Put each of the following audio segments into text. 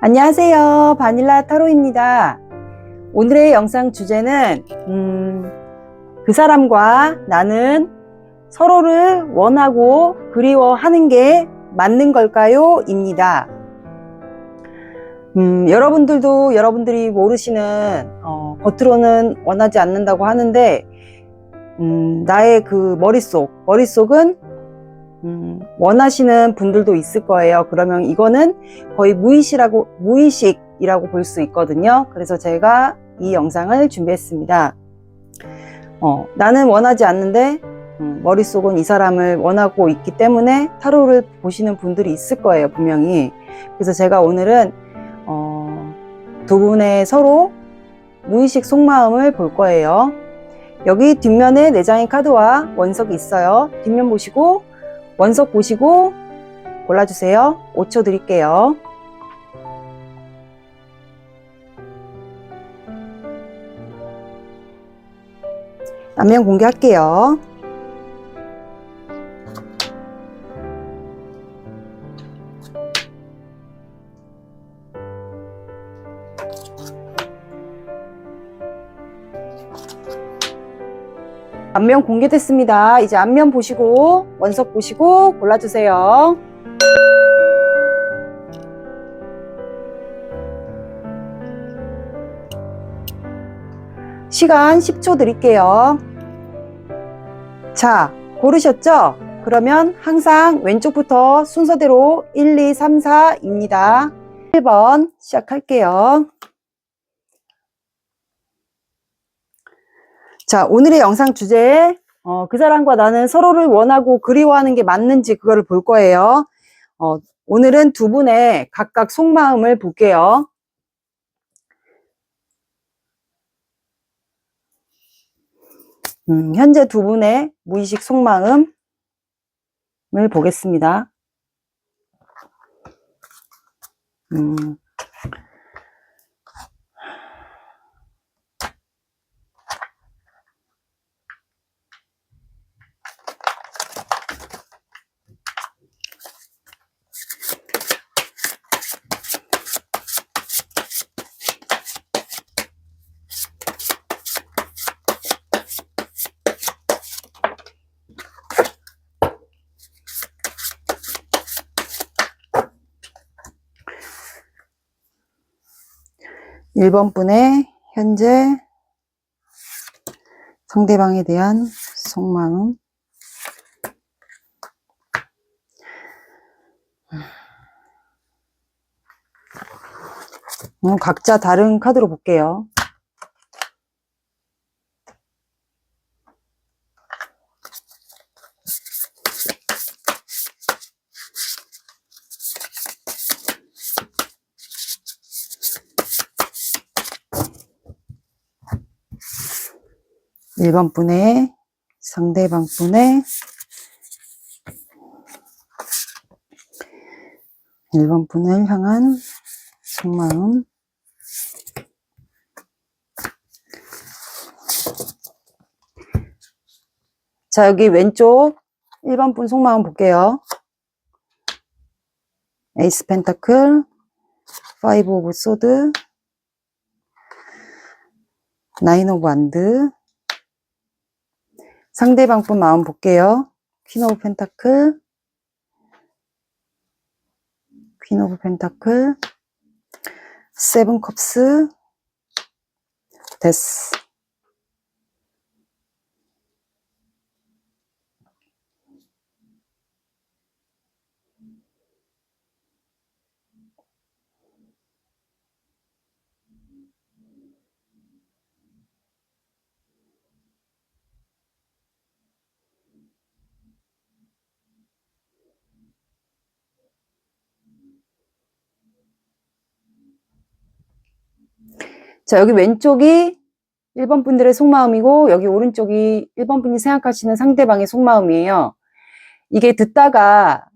안녕하세요. 바닐라 타로입니다. 오늘의 영상 주제는 그 사람과 나는 서로를 원하고 그리워하는 게 맞는 걸까요? 입니다. 여러분들도 여러분들이 모르시는 겉으로는 원하지 않는다고 하는데 나의 그 머릿속은 원하시는 분들도 있을 거예요. 그러면 이거는 거의 무의식이라고 볼 수 있거든요. 그래서 제가 이 영상을 준비했습니다. 나는 원하지 않는데 머릿속은 이 사람을 원하고 있기 때문에 타로를 보시는 분들이 있을 거예요, 분명히. 그래서 제가 오늘은 두 분의 서로 무의식 속마음을 볼 거예요. 여기 뒷면에 4장의 카드와 원석이 있어요. 뒷면 보시고 원석 보시고 골라주세요. 5초 드릴게요. 앞면 공개할게요. 앞면 공개됐습니다. 이제 앞면 보시고 원석 보시고 골라주세요. 시간 10초 드릴게요. 자, 고르셨죠? 그러면 항상 왼쪽부터 순서대로 1, 2, 3, 4입니다. 1번 시작할게요. 자, 오늘의 영상 주제, 그 사람과 나는 서로를 원하고 그리워하는 게 맞는지 그거를 볼 거예요. 오늘은 두 분의 각각 속마음을 볼게요. 현재 두 분의 무의식 속마음을 보겠습니다. 1번 분의 현재 상대방에 대한 속마음. 각자 다른 카드로 볼게요. (1번) 분의 상대방 분의 1번 분을 향한 속마음. 자, 여기 왼쪽 1번 분 속마음 볼게요. 에이스 펜타클, 5 오브 소드, 9 오브 완드. 상대방 분 마음 볼게요. 퀸 오브 펜타클, 퀸 오브 펜타클, 7 컵스, 데스. 자, 여기 왼쪽이 1번 분들의 속마음이고 여기 오른쪽이 1번 분이 생각하시는 상대방의 속마음이에요. 이게 듣다가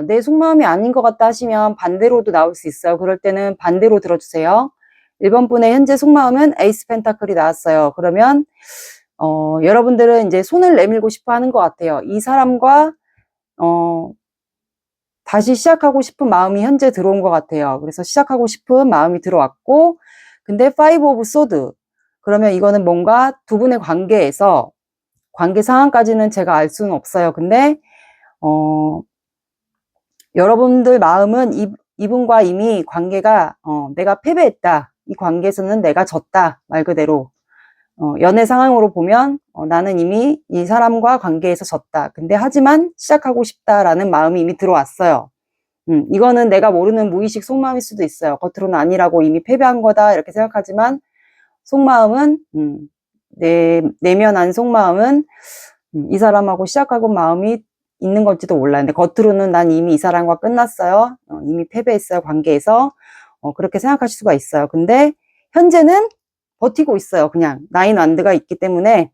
내 속마음이 아닌 것 같다 하시면 반대로도 나올 수 있어요. 그럴 때는 반대로 들어주세요. 1번 분의 현재 속마음은 에이스 펜타클이 나왔어요. 그러면 여러분들은 이제 손을 내밀고 싶어 하는 것 같아요. 이 사람과 다시 시작하고 싶은 마음이 현재 들어온 것 같아요. 그래서 시작하고 싶은 마음이 들어왔고, 근데 Five of Swords. 그러면 이거는 뭔가 두 분의 관계에서, 관계 상황까지는 제가 알 수는 없어요. 근데, 여러분들 마음은 이분과 이미 관계가, 내가 패배했다. 이 관계에서는 내가 졌다. 말 그대로. 연애 상황으로 보면, 나는 이미 이 사람과 관계에서 졌다. 근데 하지만 시작하고 싶다라는 마음이 이미 들어왔어요. 이거는 내가 모르는 무의식 속마음일 수도 있어요. 겉으로는 아니라고 이미 패배한 거다. 이렇게 생각하지만, 속마음은, 내면한 속마음은, 이 사람하고 시작하고 마음이 있는 걸지도 몰라요. 근데 겉으로는 난 이미 이 사람과 끝났어요. 이미 패배했어요. 관계에서. 그렇게 생각하실 수가 있어요. 근데 현재는 버티고 있어요. 그냥 나인 완드가 있기 때문에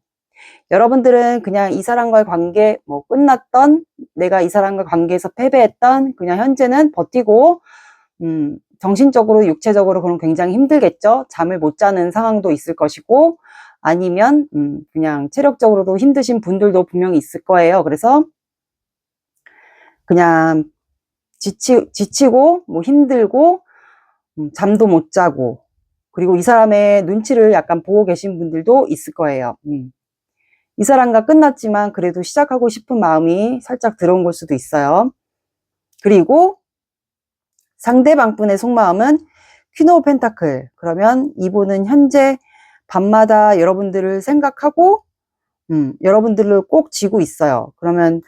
여러분들은 그냥 이 사람과의 관계 뭐 끝났던, 내가 이 사람과 관계에서 패배했던, 그냥 현재는 버티고 정신적으로 육체적으로 그럼 굉장히 힘들겠죠. 잠을 못 자는 상황도 있을 것이고, 아니면 그냥 체력적으로도 힘드신 분들도 분명히 있을 거예요. 그래서 그냥 지치고 뭐 힘들고 잠도 못 자고, 그리고 이 사람의 눈치를 약간 보고 계신 분들도 있을 거예요. 이 사람과 끝났지만 그래도 시작하고 싶은 마음이 살짝 들어온 걸 수도 있어요. 그리고 상대방 분의 속마음은 퀸 오브 펜타클. 그러면 이분은 현재 밤마다 여러분들을 생각하고 여러분들을 꼭 쥐고 있어요. 그러면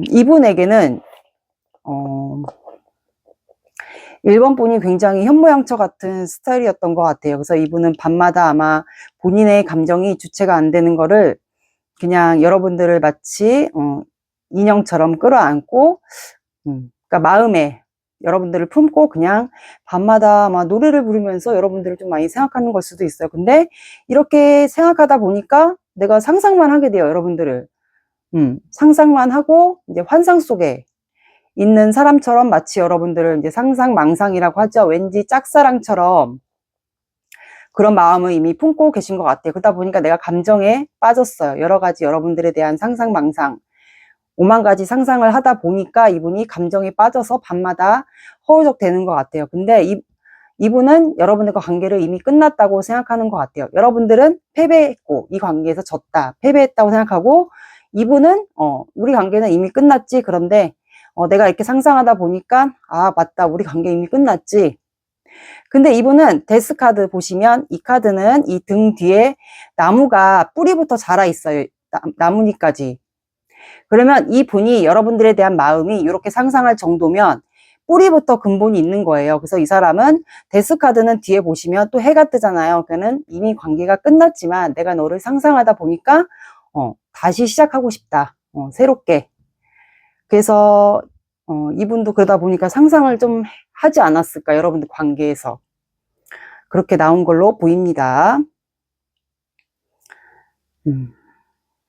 이분에게는 1번 분이 굉장히 현모양처 같은 스타일이었던 것 같아요. 그래서 이분은 밤마다 아마 본인의 감정이 주체가 안 되는 거를 그냥 여러분들을 마치 인형처럼 끌어안고 그러니까 마음에 여러분들을 품고 그냥 밤마다 아마 노래를 부르면서 여러분들을 좀 많이 생각하는 걸 수도 있어요. 근데 이렇게 생각하다 보니까 내가 상상만 하게 돼요. 여러분들을 상상만 하고 이제 환상 속에 있는 사람처럼 마치 여러분들을 이제 상상망상이라고 하죠. 왠지 짝사랑처럼 그런 마음을 이미 품고 계신 것 같아요. 그러다 보니까 내가 감정에 빠졌어요. 여러 가지 여러분들에 대한 상상망상, 5만 가지 상상을 하다 보니까 이분이 감정에 빠져서 밤마다 허우적 되는 것 같아요. 근데 이분은 여러분들과 관계를 이미 끝났다고 생각하는 것 같아요. 여러분들은 패배했고 이 관계에서 졌다, 패배했다고 생각하고, 이분은 우리 관계는 이미 끝났지. 그런데 내가 이렇게 상상하다 보니까 아 맞다, 우리 관계 이미 끝났지. 근데 이분은 데스 카드 보시면 이 카드는 이 등 뒤에 나무가 뿌리부터 자라 있어요. 나뭇잎까지. 그러면 이 분이 여러분들에 대한 마음이 이렇게 상상할 정도면 뿌리부터 근본이 있는 거예요. 그래서 이 사람은 데스 카드는 뒤에 보시면 또 해가 뜨잖아요. 그러니까는 이미 관계가 끝났지만 내가 너를 상상하다 보니까 다시 시작하고 싶다. 새롭게. 그래서 이분도 그러다 보니까 상상을 좀 하지 않았을까, 여러분들 관계에서. 그렇게 나온 걸로 보입니다.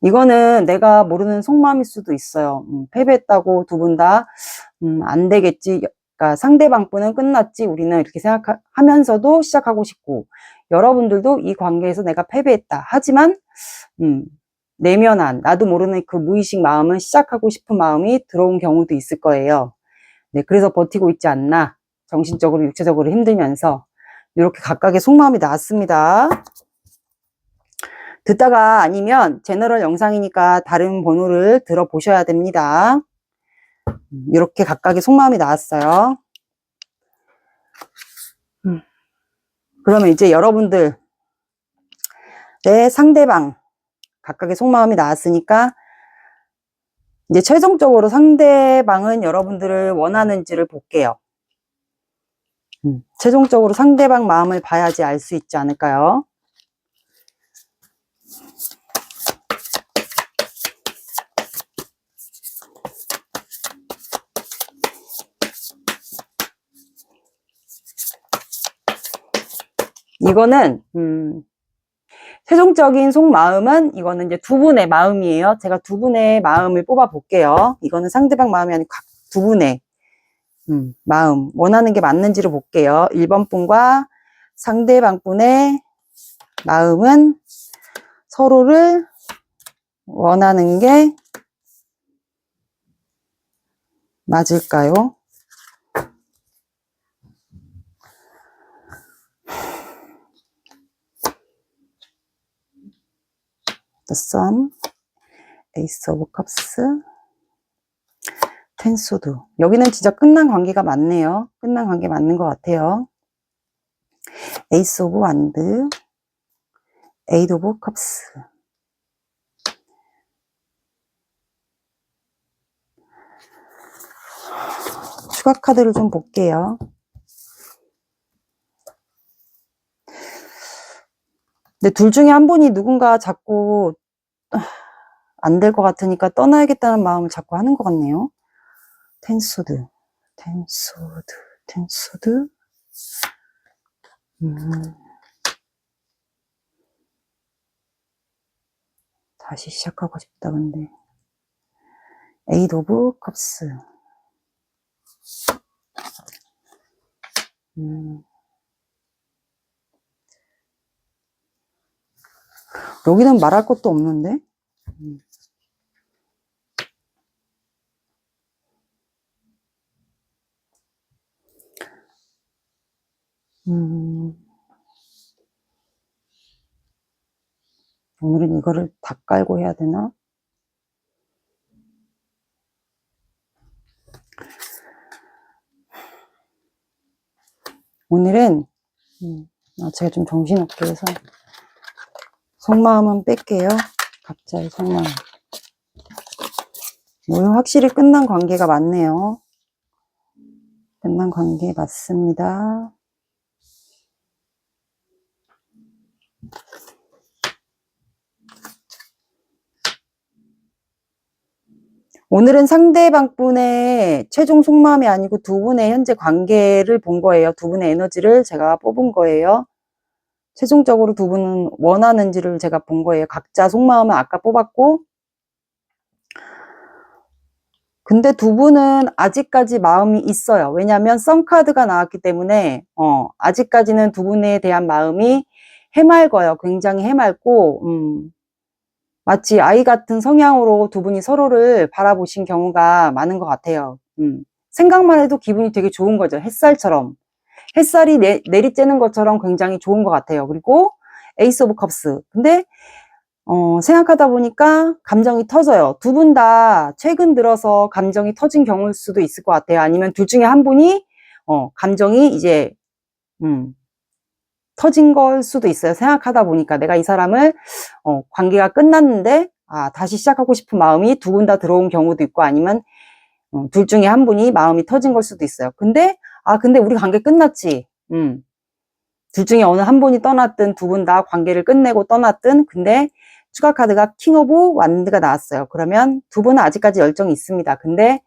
이거는 내가 모르는 속마음일 수도 있어요. 패배했다고 두 분 다 안 되겠지. 그러니까 상대방 분은 끝났지. 우리는 이렇게 생각하면서도 시작하고 싶고, 여러분들도 이 관계에서 내가 패배했다. 하지만 내면한 나도 모르는 그 무의식 마음은 시작하고 싶은 마음이 들어온 경우도 있을 거예요. 네, 그래서 버티고 있지 않나. 정신적으로 육체적으로 힘들면서 이렇게 각각의 속마음이 나왔습니다. 듣다가 아니면 제너럴 영상이니까 다른 번호를 들어보셔야 됩니다. 이렇게 각각의 속마음이 나왔어요. 그러면 이제 여러분들의 상대방 각각의 속마음이 나왔으니까 이제 최종적으로 상대방은 여러분들을 원하는지를 볼게요. 최종적으로 상대방 마음을 봐야지 알 수 있지 않을까요? 이거는 최종적인 속마음은 이거는 이제 두 분의 마음이에요. 제가 두 분의 마음을 뽑아 볼게요. 이거는 상대방 마음이 아니고 각 두 분의 마음, 원하는 게 맞는지를 볼게요. 1번 분과 상대방 분의 마음은 서로를 원하는 게 맞을까요? The Sun, Ace of Cups, Ten Swords. 여기는 진짜 끝난 관계가 맞네요. 끝난 관계 맞는 것 같아요. Ace of Wands, Eight of Cups. 추가 카드를 좀 볼게요. 근데 둘 중에 한 분이 누군가 자꾸 안 될 것 같으니까 떠나야겠다는 마음을 자꾸 하는 것 같네요. 텐소드, 텐소드, 텐소드. 다시 시작하고 싶다, 근데. 에이드 오브 컵스. 여기는 말할 것도 없는데? 오늘은 이거를 다 깔고 해야 되나? 오늘은 제가 좀 정신없게 해서 속마음은 뺄게요. 각자의 속마음. 오늘 확실히 끝난 관계가 맞네요. 끝난 관계 맞습니다. 오늘은 상대방 분의 최종 속마음이 아니고 두 분의 현재 관계를 본 거예요. 두 분의 에너지를 제가 뽑은 거예요. 최종적으로 두 분은 원하는지를 제가 본 거예요. 각자 속마음은 아까 뽑았고, 근데 두 분은 아직까지 마음이 있어요. 왜냐하면 썬카드가 나왔기 때문에 아직까지는 두 분에 대한 마음이 해맑어요. 굉장히 해맑고 마치 아이 같은 성향으로 두 분이 서로를 바라보신 경우가 많은 것 같아요. 생각만 해도 기분이 되게 좋은 거죠. 햇살처럼. 햇살이 내리쬐는 것처럼 굉장히 좋은 것 같아요. 그리고 에이스 오브 컵스. 근데 생각하다 보니까 감정이 터져요. 두 분 다 최근 들어서 감정이 터진 경우일 수도 있을 것 같아요. 아니면 둘 중에 한 분이 감정이 이제 터진 걸 수도 있어요. 생각하다 보니까 내가 이 사람을 관계가 끝났는데 다시 시작하고 싶은 마음이 두 분 다 들어온 경우도 있고, 아니면 둘 중에 한 분이 마음이 터진 걸 수도 있어요. 근데 우리 관계 끝났지. 둘 중에 어느 한 분이 떠났든 두 분 다 관계를 끝내고 떠났든, 근데 추가 카드가 킹 오브 완드가 나왔어요. 그러면 두 분은 아직까지 열정이 있습니다. 근데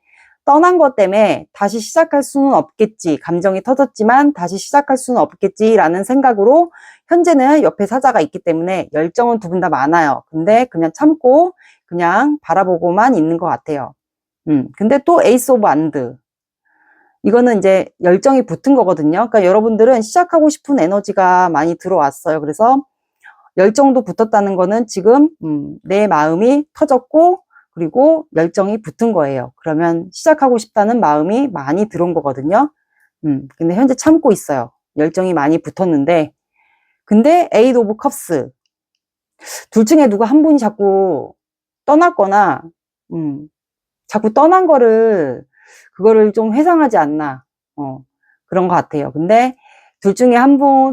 떠난 것 때문에 다시 시작할 수는 없겠지. 감정이 터졌지만 다시 시작할 수는 없겠지라는 생각으로 현재는 옆에 사자가 있기 때문에 열정은 두 분 다 많아요. 근데 그냥 참고 그냥 바라보고만 있는 것 같아요. 근데 또 에이스 오브 완드. 이거는 이제 열정이 붙은 거거든요. 그러니까 여러분들은 시작하고 싶은 에너지가 많이 들어왔어요. 그래서 열정도 붙었다는 거는 지금 내 마음이 터졌고, 그리고 열정이 붙은 거예요. 그러면 시작하고 싶다는 마음이 많이 들어온 거거든요. 근데 현재 참고 있어요. 열정이 많이 붙었는데, 근데 에이드 오브 컵스. 둘 중에 누가 한 분이 자꾸 떠났거나, 자꾸 떠난 그거를 좀 회상하지 않나. 그런 것 같아요. 근데 둘 중에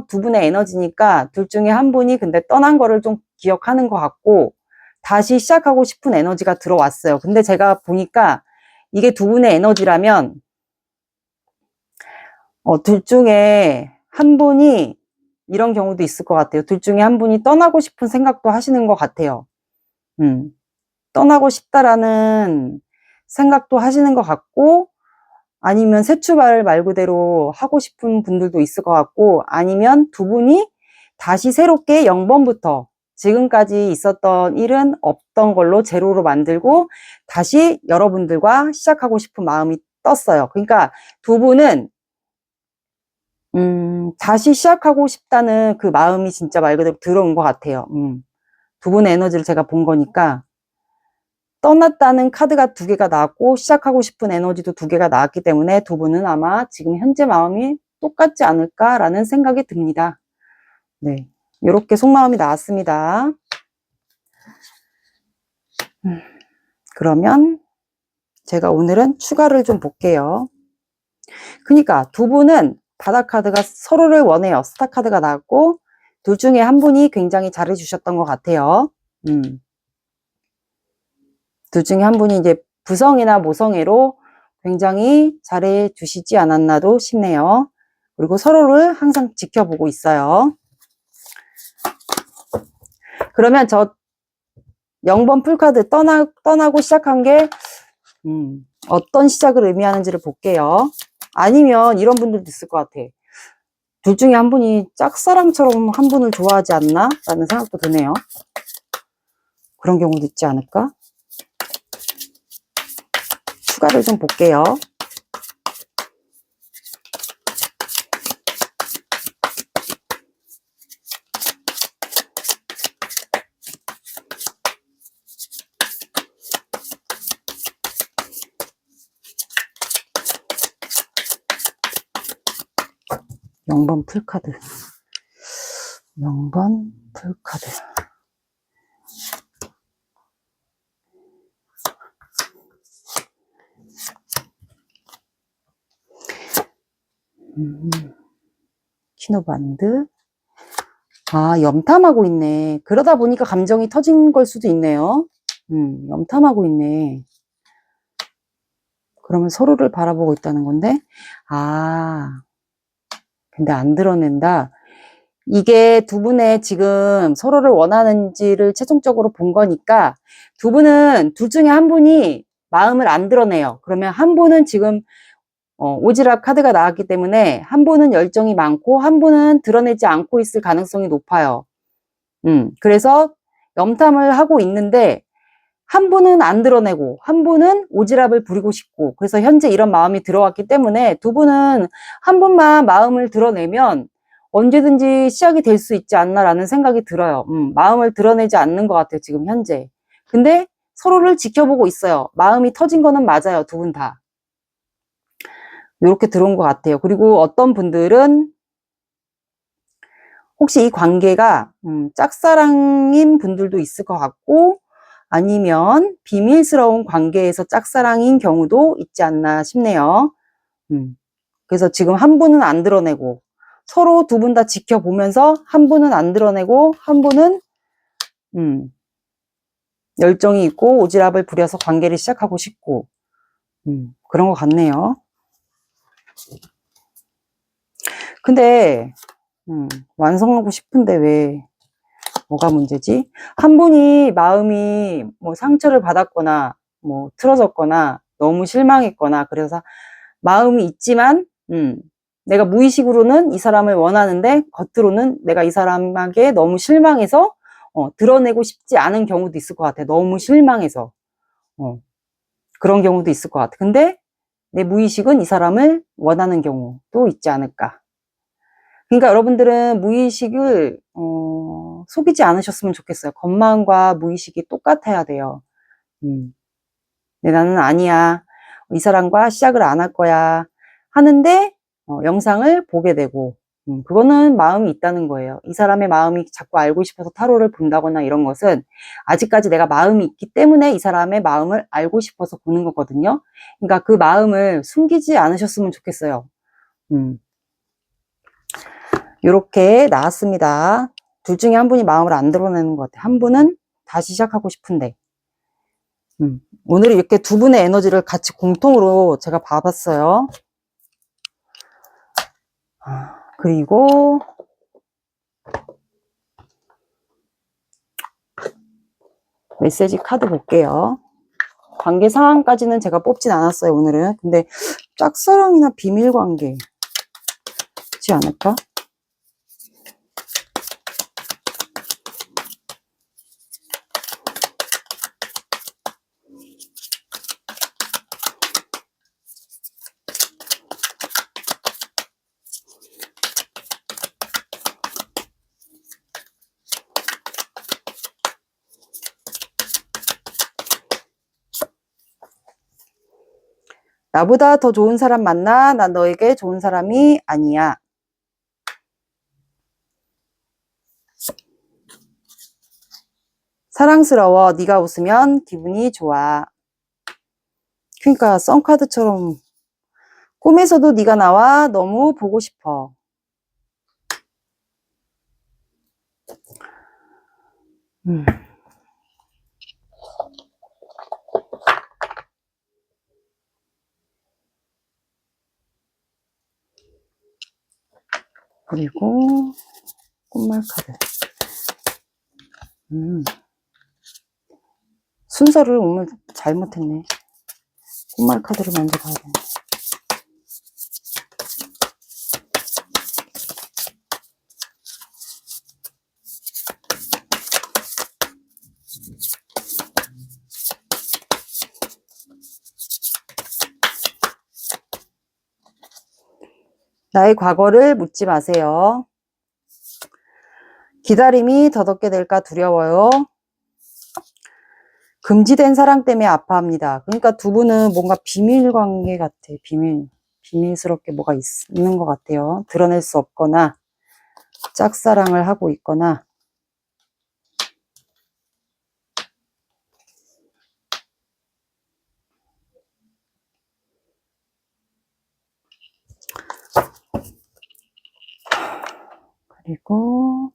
두 분의 에너지니까 둘 중에 한 분이 근데 떠난 거를 좀 기억하는 것 같고, 다시 시작하고 싶은 에너지가 들어왔어요. 근데 제가 보니까 이게 두 분의 에너지라면, 둘 중에 한 분이 이런 경우도 있을 것 같아요. 둘 중에 한 분이 떠나고 싶은 생각도 하시는 것 같아요. 떠나고 싶다라는 생각도 하시는 것 같고, 아니면 새 출발 말 그대로 하고 싶은 분들도 있을 것 같고, 아니면 두 분이 다시 새롭게 0번부터 지금까지 있었던 일은 없던 걸로 제로로 만들고 다시 여러분들과 시작하고 싶은 마음이 떴어요. 그러니까 두 분은 다시 시작하고 싶다는 그 마음이 진짜 말 그대로 들어온 것 같아요. 두 분의 에너지를 제가 본 거니까 떠났다는 카드가 두 개가 나왔고 시작하고 싶은 에너지도 두 개가 나왔기 때문에 두 분은 아마 지금 현재 마음이 똑같지 않을까라는 생각이 듭니다. 네, 이렇게 속마음이 나왔습니다. 그러면 제가 오늘은 추가를 좀 볼게요. 그러니까 두 분은 바닥 카드가 서로를 원해요. 스타 카드가 나왔고 둘 중에 한 분이 굉장히 잘해주셨던 것 같아요. 둘 중에 한 분이 이제 부성이나 모성애로 굉장히 잘해주시지 않았나도 싶네요. 그리고 서로를 항상 지켜보고 있어요. 그러면 저 0번 풀카드 떠나고 시작한 게 어떤 시작을 의미하는지를 볼게요. 아니면 이런 분들도 있을 것 같아. 둘 중에 한 분이 짝사랑처럼 한 분을 좋아하지 않나? 라는 생각도 드네요. 그런 경우도 있지 않을까? 추가를 좀 볼게요. 영번 풀카드. 0번 풀카드. 키노반드. 아, 염탐하고 있네. 그러다 보니까 감정이 터진 걸 수도 있네요. 염탐하고 있네. 그러면 서로를 바라보고 있다는 건데, 아, 근데 안 드러낸다. 이게 두 분의 지금 서로를 원하는지를 최종적으로 본 거니까 두 분은 둘 중에 한 분이 마음을 안 드러내요. 그러면 한 분은 지금 오지랖 카드가 나왔기 때문에 한 분은 열정이 많고 한 분은 드러내지 않고 있을 가능성이 높아요. 그래서 염탐을 하고 있는데 한 분은 안 드러내고 한 분은 오지랖을 부리고 싶고 그래서 현재 이런 마음이 들어왔기 때문에 두 분은 한 분만 마음을 드러내면 언제든지 시작이 될 수 있지 않나라는 생각이 들어요. 마음을 드러내지 않는 것 같아요, 지금 현재. 근데 서로를 지켜보고 있어요. 마음이 터진 거는 맞아요, 두 분 다. 이렇게 들어온 것 같아요. 그리고 어떤 분들은 혹시 이 관계가 짝사랑인 분들도 있을 것 같고 아니면 비밀스러운 관계에서 짝사랑인 경우도 있지 않나 싶네요. 그래서 지금 한 분은 안 드러내고 서로 두 분 다 지켜보면서 한 분은 안 드러내고 한 분은 열정이 있고 오지랖을 부려서 관계를 시작하고 싶고 그런 것 같네요. 근데 완성하고 싶은데 왜 뭐가 문제지? 한 분이 마음이 뭐 상처를 받았거나 뭐 틀어졌거나 너무 실망했거나 그래서 마음이 있지만 내가 무의식으로는 이 사람을 원하는데 겉으로는 내가 이 사람에게 너무 실망해서 드러내고 싶지 않은 경우도 있을 것 같아. 너무 실망해서 그런 경우도 있을 것 같아. 근데 내 무의식은 이 사람을 원하는 경우도 있지 않을까. 그러니까 여러분들은 무의식을 속이지 않으셨으면 좋겠어요. 겉마음과 무의식이 똑같아야 돼요. 근데 나는 아니야. 이 사람과 시작을 안 할 거야. 하는데 영상을 보게 되고 그거는 마음이 있다는 거예요. 이 사람의 마음이 자꾸 알고 싶어서 타로를 본다거나 이런 것은 아직까지 내가 마음이 있기 때문에 이 사람의 마음을 알고 싶어서 보는 거거든요. 그러니까 그 마음을 숨기지 않으셨으면 좋겠어요. 이렇게 나왔습니다. 둘 중에 한 분이 마음을 안 드러내는 것 같아요. 한 분은 다시 시작하고 싶은데 오늘 이렇게 두 분의 에너지를 같이 공통으로 제가 봐봤어요. 그리고 메시지 카드 볼게요. 관계 상황까지는 제가 뽑진 않았어요, 오늘은. 근데 짝사랑이나 비밀관계 있지 않을까? 나보다 더 좋은 사람 만나. 난 너에게 좋은 사람이 아니야. 사랑스러워. 네가 웃으면 기분이 좋아. 그러니까 썬카드처럼 꿈에서도 네가 나와. 너무 보고 싶어. 그리고 꽃말 카드. 순서를 오늘 잘못했네. 꽃말 카드를 먼저 봐야 되네. 나의 과거를 묻지 마세요. 기다림이 더덥게 될까 두려워요. 금지된 사랑 때문에 아파합니다. 그러니까 두 분은 뭔가 비밀 관계 같아. 비밀스럽게 뭐가 있는 것 같아요. 드러낼 수 없거나 짝사랑을 하고 있거나. 그리고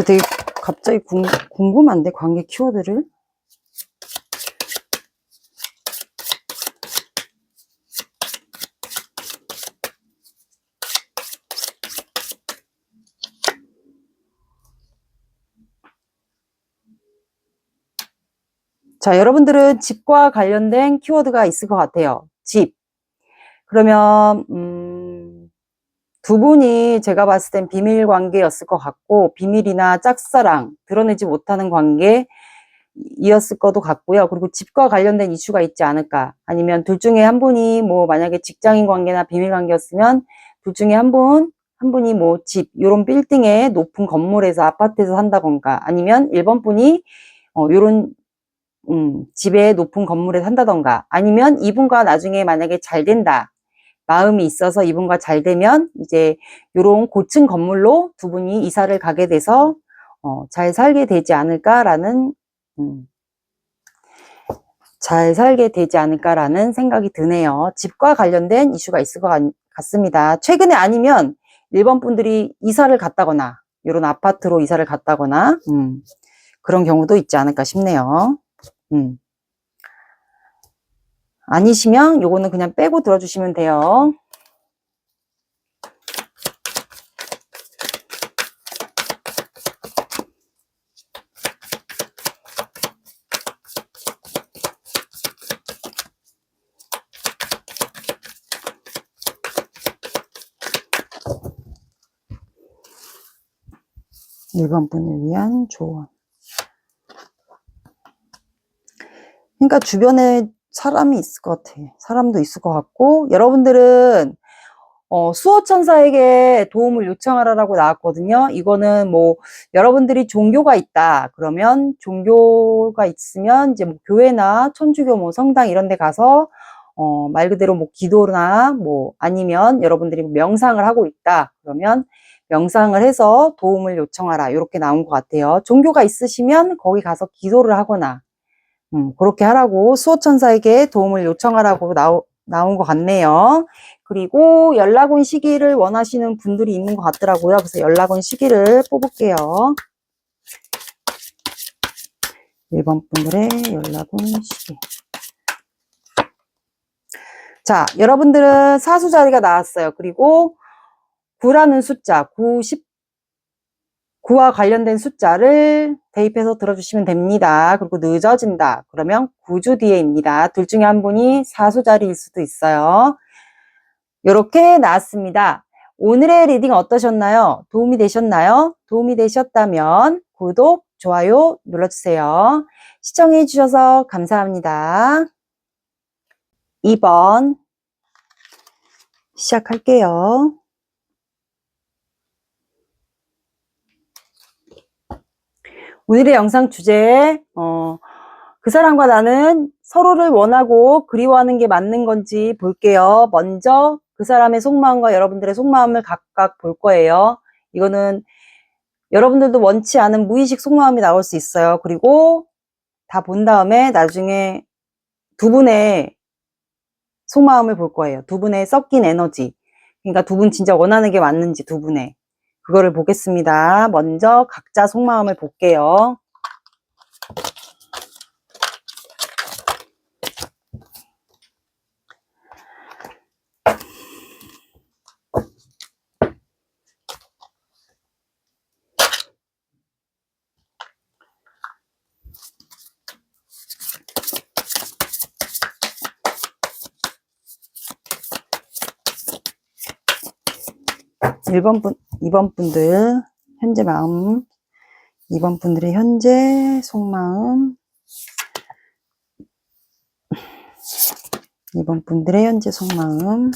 되게 갑자기 궁금한데 관계 키워드를. 자, 여러분들은 집과 관련된 키워드가 있을 것 같아요. 집. 그러면 두 분이 제가 봤을 땐 비밀 관계였을 것 같고, 비밀이나 짝사랑, 드러내지 못하는 관계였을 것도 같고요. 그리고 집과 관련된 이슈가 있지 않을까. 아니면 둘 중에 한 분이 뭐 만약에 직장인 관계나 비밀 관계였으면 둘 중에 한 분이 뭐 집, 요런 빌딩의 높은 건물에서 아파트에서 산다던가, 아니면 1번 분이 요런 집에 높은 건물에 산다던가, 아니면 이분과 나중에 만약에 잘 된다. 마음이 있어서 이분과 잘 되면 이제 요런 고층 건물로 두 분이 이사를 가게 돼서 잘 살게 되지 않을까라는 잘 살게 되지 않을까라는 생각이 드네요. 집과 관련된 이슈가 있을 것 같습니다. 최근에 아니면 1번 분들이 이사를 갔다거나 요런 아파트로 이사를 갔다거나 그런 경우도 있지 않을까 싶네요. 아니시면 요거는 그냥 빼고 들어주시면 돼요. 일번 분을 위한 조언. 그러니까 주변에 사람이 있을 것 같아. 사람도 있을 것 같고, 여러분들은 수호천사에게 도움을 요청하라고 나왔거든요. 이거는 뭐 여러분들이 종교가 있다 그러면, 종교가 있으면 이제 뭐 교회나 천주교 뭐 성당 이런 데 가서 말 그대로 뭐 기도나 뭐 아니면 여러분들이 명상을 하고 있다 그러면 명상을 해서 도움을 요청하라, 이렇게 나온 것 같아요. 종교가 있으시면 거기 가서 기도를 하거나 그렇게 하라고, 수호천사에게 도움을 요청하라고 나온 것 같네요. 그리고 연락 온 시기를 원하시는 분들이 있는 것 같더라고요. 그래서 연락 온 시기를 뽑을게요. 1번 분들의 연락 온 시기. 자, 여러분들은 사수 자리가 나왔어요. 그리고 9라는 숫자, 9와 관련된 숫자를 대입해서 들어주시면 됩니다. 그리고 늦어진다 그러면 9주 뒤에입니다. 둘 중에 한 분이 사수 자리일 수도 있어요. 이렇게 나왔습니다. 오늘의 리딩 어떠셨나요? 도움이 되셨나요? 도움이 되셨다면 구독, 좋아요 눌러주세요. 시청해 주셔서 감사합니다. 2번 시작할게요. 오늘의 영상 주제, 그 사람과 나는 서로를 원하고 그리워하는 게 맞는 건지 볼게요. 먼저 그 사람의 속마음과 여러분들의 속마음을 각각 볼 거예요. 이거는 여러분들도 원치 않은 무의식 속마음이 나올 수 있어요. 그리고 다 본 다음에 나중에 두 분의 속마음을 볼 거예요. 두 분의 섞인 에너지. 그러니까 두 분 진짜 원하는 게 맞는지 두 분의. 그거를 보겠습니다. 먼저 각자 속마음을 볼게요. 2번 분들, 현재 마음, 2번 분들의 현재 속마음, 2번 분들의 현재 속마음,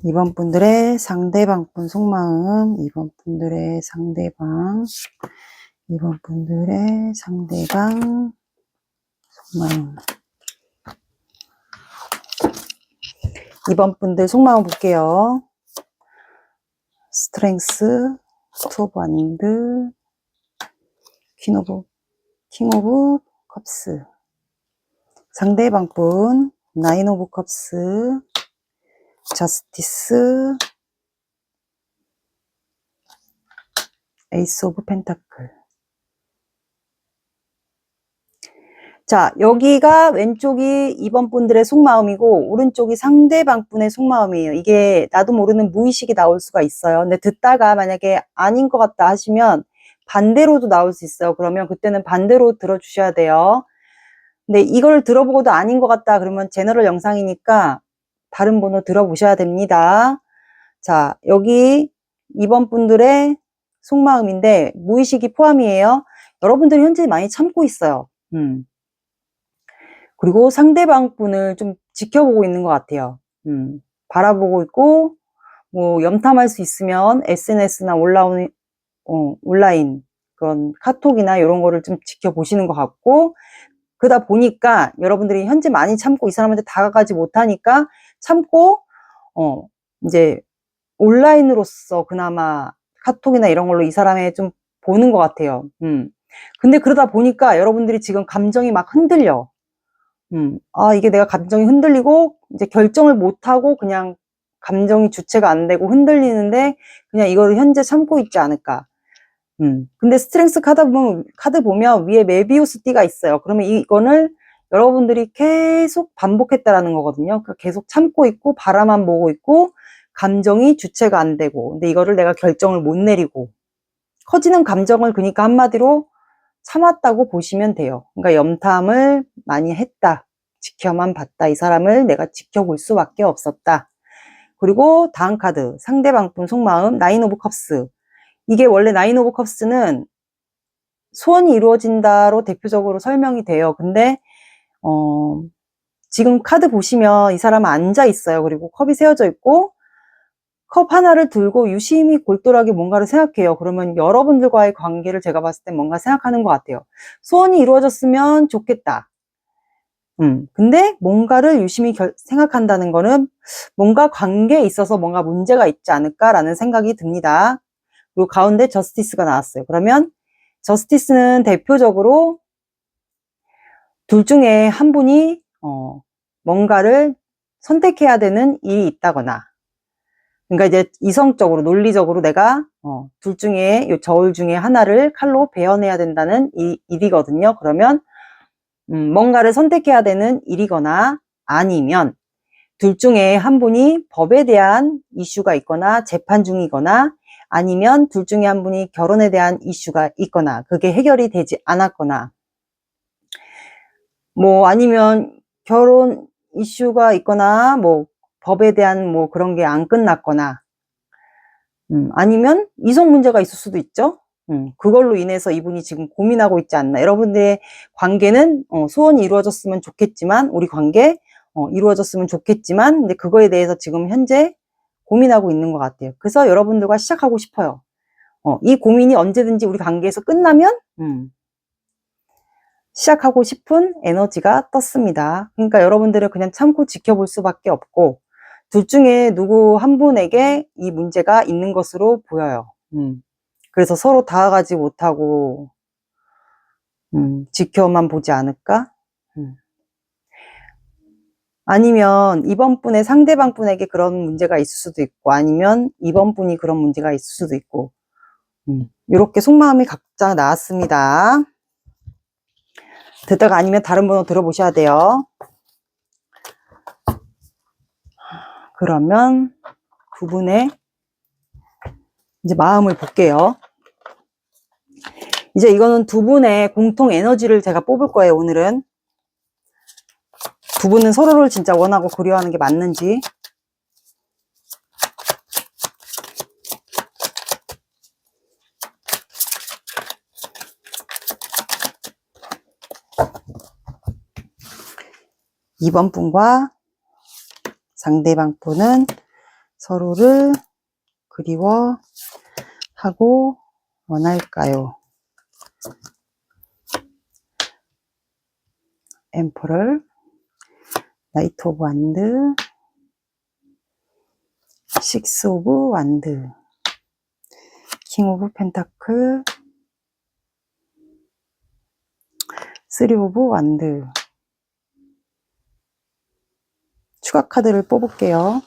2번 분들의 상대방 분 속마음, 2번 분들의 상대방, 2번 분들의 상대방 속마음. 2번 분들 속마음 볼게요. 스트렝스, 투 오브 완드, 킹 오브 컵스. 상대방 분, 나인 오브 컵스, 저스티스, 에이스 오브 펜타클. 자, 여기가 왼쪽이 2번 분들의 속마음이고 오른쪽이 상대방 분의 속마음이에요. 이게 나도 모르는 무의식이 나올 수가 있어요. 근데 듣다가 만약에 아닌 것 같다 하시면 반대로도 나올 수 있어요. 그러면 그때는 반대로 들어주셔야 돼요. 근데 이걸 들어보고도 아닌 것 같다 그러면 제너럴 영상이니까 다른 번호 들어보셔야 됩니다. 자, 여기 2번 분들의 속마음인데 무의식이 포함이에요. 여러분들이 현재 많이 참고 있어요. 그리고 상대방 분을 좀 지켜보고 있는 것 같아요. 바라보고 있고, 뭐, 염탐할 수 있으면 SNS나 온라인 그런 카톡이나 이런 거를 좀 지켜보시는 것 같고, 그러다 보니까 여러분들이 현재 많이 참고 이 사람한테 다가가지 못하니까 참고, 이제 온라인으로서 그나마 카톡이나 이런 걸로 이 사람의 좀 보는 것 같아요. 근데 그러다 보니까 여러분들이 지금 감정이 막 흔들려. 이게 내가 감정이 흔들리고 이제 결정을 못하고 그냥 감정이 주체가 안 되고 흔들리는데 그냥 이거를 현재 참고 있지 않을까. 근데 스트렝스 카드 보면 위에 메비우스 띠가 있어요. 그러면 이거를 여러분들이 계속 반복했다라는 거거든요. 그러니까 계속 참고 있고 바라만 보고 있고 감정이 주체가 안 되고 근데 이거를 내가 결정을 못 내리고 커지는 감정을 그러니까 한마디로 참았다고 보시면 돼요. 그러니까 염탐을 많이 했다. 지켜만 봤다. 이 사람을 내가 지켜볼 수밖에 없었다. 그리고 다음 카드 상대방 분 속마음 나인 오브 컵스. 이게 원래 나인 오브 컵스는 소원이 이루어진다로 대표적으로 설명이 돼요. 근데 지금 카드 보시면 이 사람은 앉아 있어요. 그리고 컵이 세워져 있고 컵 하나를 들고 유심히 골똘하게 뭔가를 생각해요. 그러면 여러분들과의 관계를 제가 봤을 때 뭔가 생각하는 것 같아요. 소원이 이루어졌으면 좋겠다. 근데 뭔가를 유심히 생각한다는 거는 뭔가 관계에 있어서 뭔가 문제가 있지 않을까라는 생각이 듭니다. 그리고 가운데 저스티스가 나왔어요. 그러면 저스티스는 대표적으로 둘 중에 한 분이 뭔가를 선택해야 되는 일이 있다거나 그러니까 이제 이성적으로 논리적으로 내가 둘 중에 요 저울 중에 하나를 칼로 베어내야 된다는 일이거든요. 그러면 뭔가를 선택해야 되는 일이거나 아니면 둘 중에 한 분이 법에 대한 이슈가 있거나 재판 중이거나 아니면 둘 중에 한 분이 결혼에 대한 이슈가 있거나 그게 해결이 되지 않았거나 뭐 아니면 결혼 이슈가 있거나 뭐 법에 대한 뭐 그런 게 안 끝났거나 아니면 이성 문제가 있을 수도 있죠. 그걸로 인해서 이분이 지금 고민하고 있지 않나. 여러분들의 관계는 소원이 이루어졌으면 좋겠지만, 우리 관계 이루어졌으면 좋겠지만, 근데 그거에 대해서 지금 현재 고민하고 있는 것 같아요. 그래서 여러분들과 시작하고 싶어요. 이 고민이 언제든지 우리 관계에서 끝나면 시작하고 싶은 에너지가 떴습니다. 그러니까 여러분들은 그냥 참고 지켜볼 수밖에 없고, 둘 중에 누구 한 분에게 이 문제가 있는 것으로 보여요. 그래서 서로 다가가지 못하고 지켜만 보지 않을까? 아니면 이번 분의 상대방 분에게 그런 문제가 있을 수도 있고, 아니면 이번 분이 그런 문제가 있을 수도 있고, 이렇게 속마음이 각자 나왔습니다. 듣다가 아니면 다른 번호 들어보셔야 돼요. 그러면 두 분의 이제 마음을 볼게요. 이제 이거는 두 분의 공통 에너지를 제가 뽑을 거예요, 오늘은. 두 분은 서로를 진짜 원하고 그리워하는 게 맞는지. 이번 분과 상대방 분은 서로를 그리워하고 원할까요? 엠퍼럴, 나이트 오브 완드, 식스 오브 완드, 킹 오브 펜타클, 쓰리 오브 완드. 추가 카드를 뽑을게요.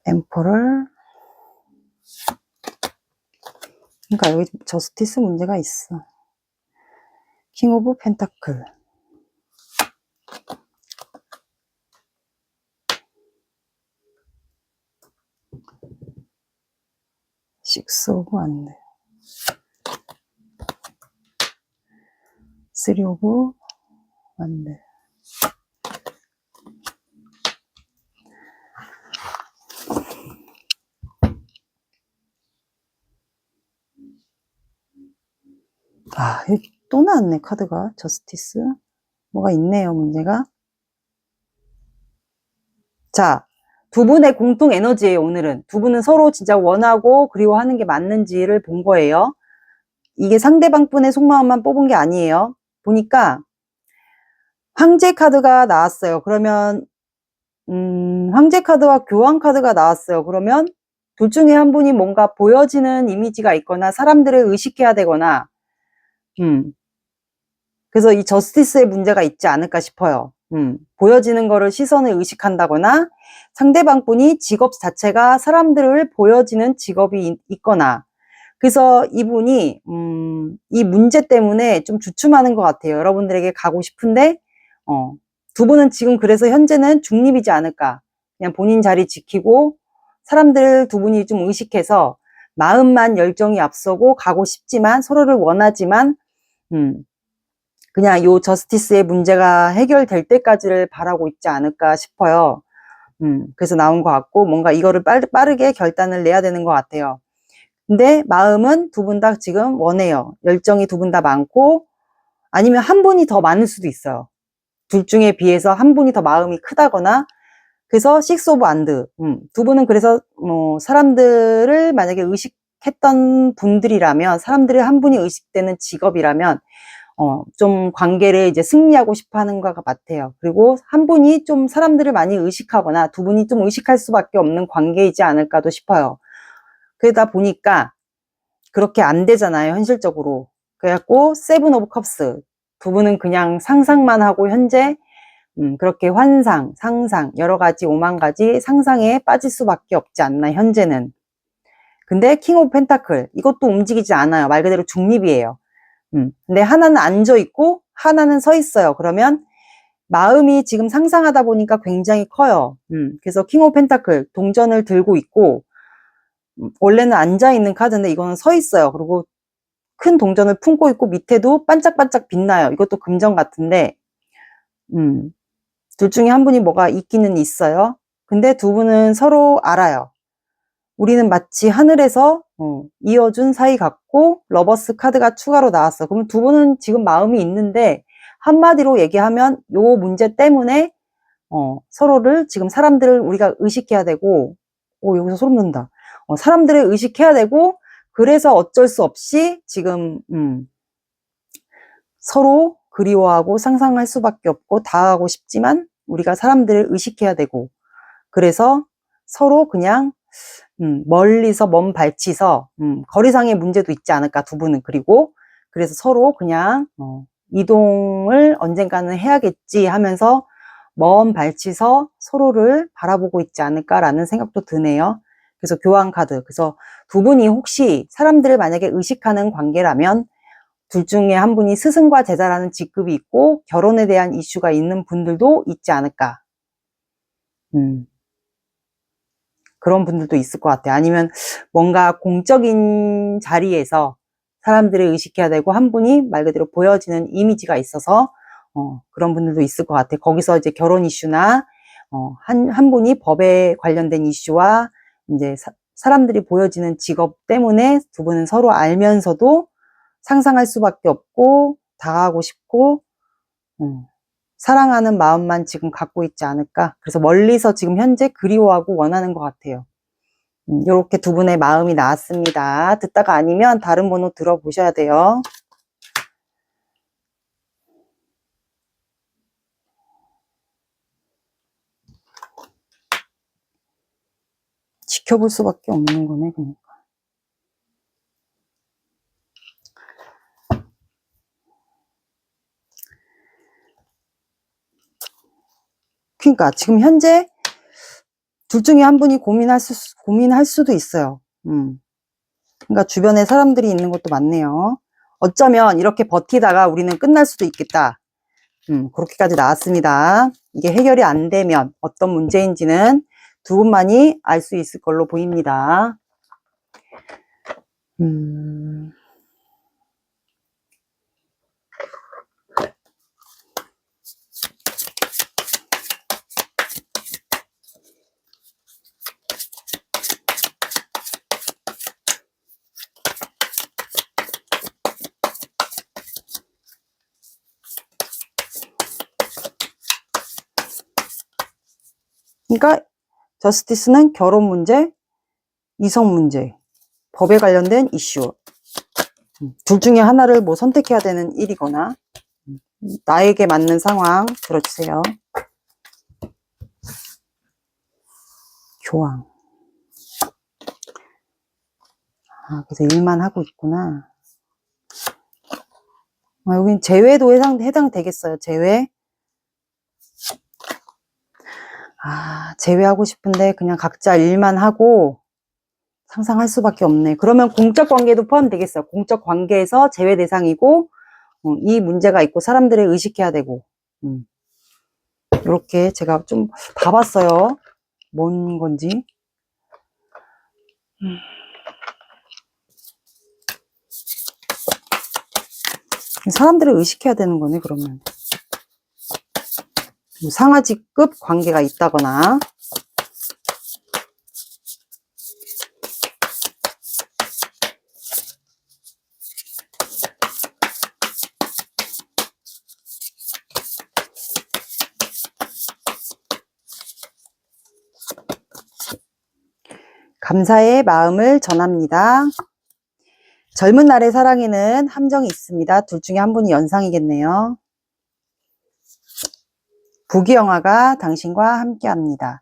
엠퍼럴. 그러니까 여기 저스티스 문제가 있어. 킹 오브 펜타클. 식스 오브 완드. 쓰리 오브 완드. 아, 여기 또 나왔네, 카드가. 저스티스. 뭐가 있네요, 문제가. 자, 두 분의 공통 에너지예요, 오늘은. 두 분은 서로 진짜 원하고 그리워하는 게 맞는지를 본 거예요. 이게 상대방 분의 속마음만 뽑은 게 아니에요. 보니까 황제 카드가 나왔어요. 그러면 황제 카드와 교황 카드가 나왔어요. 그러면 둘 중에 한 분이 뭔가 보여지는 이미지가 있거나 사람들을 의식해야 되거나 그래서 이 저스티스의 문제가 있지 않을까 싶어요. 보여지는 거를 시선을 의식한다거나 상대방 분이 직업 자체가 사람들을 보여지는 직업이 있거나 그래서 이분이 이 문제 때문에 좀 주춤하는 것 같아요. 여러분들에게 가고 싶은데 두 분은 지금 그래서 현재는 중립이지 않을까. 그냥 본인 자리 지키고 사람들 두 분이 좀 의식해서 마음만 열정이 앞서고 가고 싶지만 서로를 원하지만 그냥 요 저스티스의 문제가 해결될 때까지를 바라고 있지 않을까 싶어요. 그래서 나온 것 같고 뭔가 이거를 빠르게 결단을 내야 되는 것 같아요. 근데 마음은 두 분 다 지금 원해요. 열정이 두 분 다 많고 아니면 한 분이 더 많을 수도 있어요. 둘 중에 비해서 한 분이 더 마음이 크다거나 그래서 식스 오브 완드 두 분은 그래서 사람들을 만약에 의식했던 분들이라면 사람들의 한 분이 의식되는 직업이라면 좀 관계를 이제 승리하고 싶어 하는 것 같아요. 그리고 한 분이 좀 사람들을 많이 의식하거나 두 분이 좀 의식할 수밖에 없는 관계이지 않을까도 싶어요. 그러다 보니까 그렇게 안 되잖아요, 현실적으로. 그래갖고 세븐 오브 컵스 두 분은 그냥 상상만 하고 현재 그렇게 환상, 상상, 여러 가지 오만 가지 상상에 빠질 수밖에 없지 않나 현재는. 근데 킹 오브 펜타클 이것도 움직이지 않아요. 말 그대로 중립이에요. 근데 하나는 앉아 있고 하나는 서 있어요. 그러면 마음이 지금 상상하다 보니까 굉장히 커요. 그래서 킹 오브 펜타클 동전을 들고 있고 원래는 앉아 있는 카드인데 이거는 서 있어요. 그리고 큰 동전을 품고 있고 밑에도 반짝반짝 빛나요. 이것도 금전 같은데 둘 중에 한 분이 뭐가 있기는 있어요. 근데 두 분은 서로 알아요. 우리는 마치 하늘에서 이어준 사이 같고 러버스 카드가 추가로 나왔어. 그럼 두 분은 지금 마음이 있는데 한마디로 얘기하면 요 문제 때문에 서로를 지금 사람들을 우리가 의식해야 되고 여기서 소름 돋는다. 사람들을 의식해야 되고 그래서 어쩔 수 없이 지금 서로 그리워하고 상상할 수밖에 없고 다가가고 싶지만 우리가 사람들을 의식해야 되고 그래서 서로 그냥 멀리서 먼 발치서 거리상의 문제도 있지 않을까 두 분은. 그리고 그래서 서로 그냥 이동을 언젠가는 해야겠지 하면서 먼 발치서 서로를 바라보고 있지 않을까라는 생각도 드네요. 그래서 교환 카드. 그래서 두 분이 혹시 사람들을 만약에 의식하는 관계라면 둘 중에 한 분이 스승과 제자라는 직급이 있고 결혼에 대한 이슈가 있는 분들도 있지 않을까. 그런 분들도 있을 것 같아요. 아니면 뭔가 공적인 자리에서 사람들을 의식해야 되고 한 분이 말 그대로 보여지는 이미지가 있어서 그런 분들도 있을 것 같아요. 거기서 이제 결혼 이슈나 한 분이 법에 관련된 이슈와 이제 사람들이 보여지는 직업 때문에 두 분은 서로 알면서도 상상할 수밖에 없고 다가가고 싶고 사랑하는 마음만 지금 갖고 있지 않을까. 그래서 멀리서 지금 현재 그리워하고 원하는 것 같아요. 이렇게 두 분의 마음이 나왔습니다. 듣다가 아니면 다른 번호 들어보셔야 돼요. 지켜볼 수밖에 없는 거네, 그러니까. 그러니까 지금 현재 둘 중에 한 분이 고민할 수도 있어요. 그러니까 주변에 사람들이 있는 것도 많네요. 어쩌면 이렇게 버티다가 우리는 끝날 수도 있겠다. 그렇게까지 나왔습니다. 이게 해결이 안 되면 어떤 문제인지는 두 분만이 알 수 있을 걸로 보입니다. 그러니까 저스티스는 결혼 문제, 이성 문제, 법에 관련된 이슈. 둘 중에 하나를 뭐 선택해야 되는 일이거나 나에게 맞는 상황 들어주세요. 교황. 그래서 일만 하고 있구나. 여긴 재회도 해당되겠어요. 재회. 재회하고 싶은데 그냥 각자 일만 하고 상상할 수밖에 없네. 그러면 공적 관계도 포함되겠어요. 공적 관계에서 재회 대상이고 이 문제가 있고 사람들을 의식해야 되고 이렇게 제가 좀 봐봤어요. 뭔 건지. 사람들을 의식해야 되는 거네, 그러면. 상하지급 관계가 있다거나 감사의 마음을 전합니다. 젊은 날의 사랑에는 함정이 있습니다. 둘 중에 한 분이 연상이겠네요. 부귀영화가 당신과 함께합니다.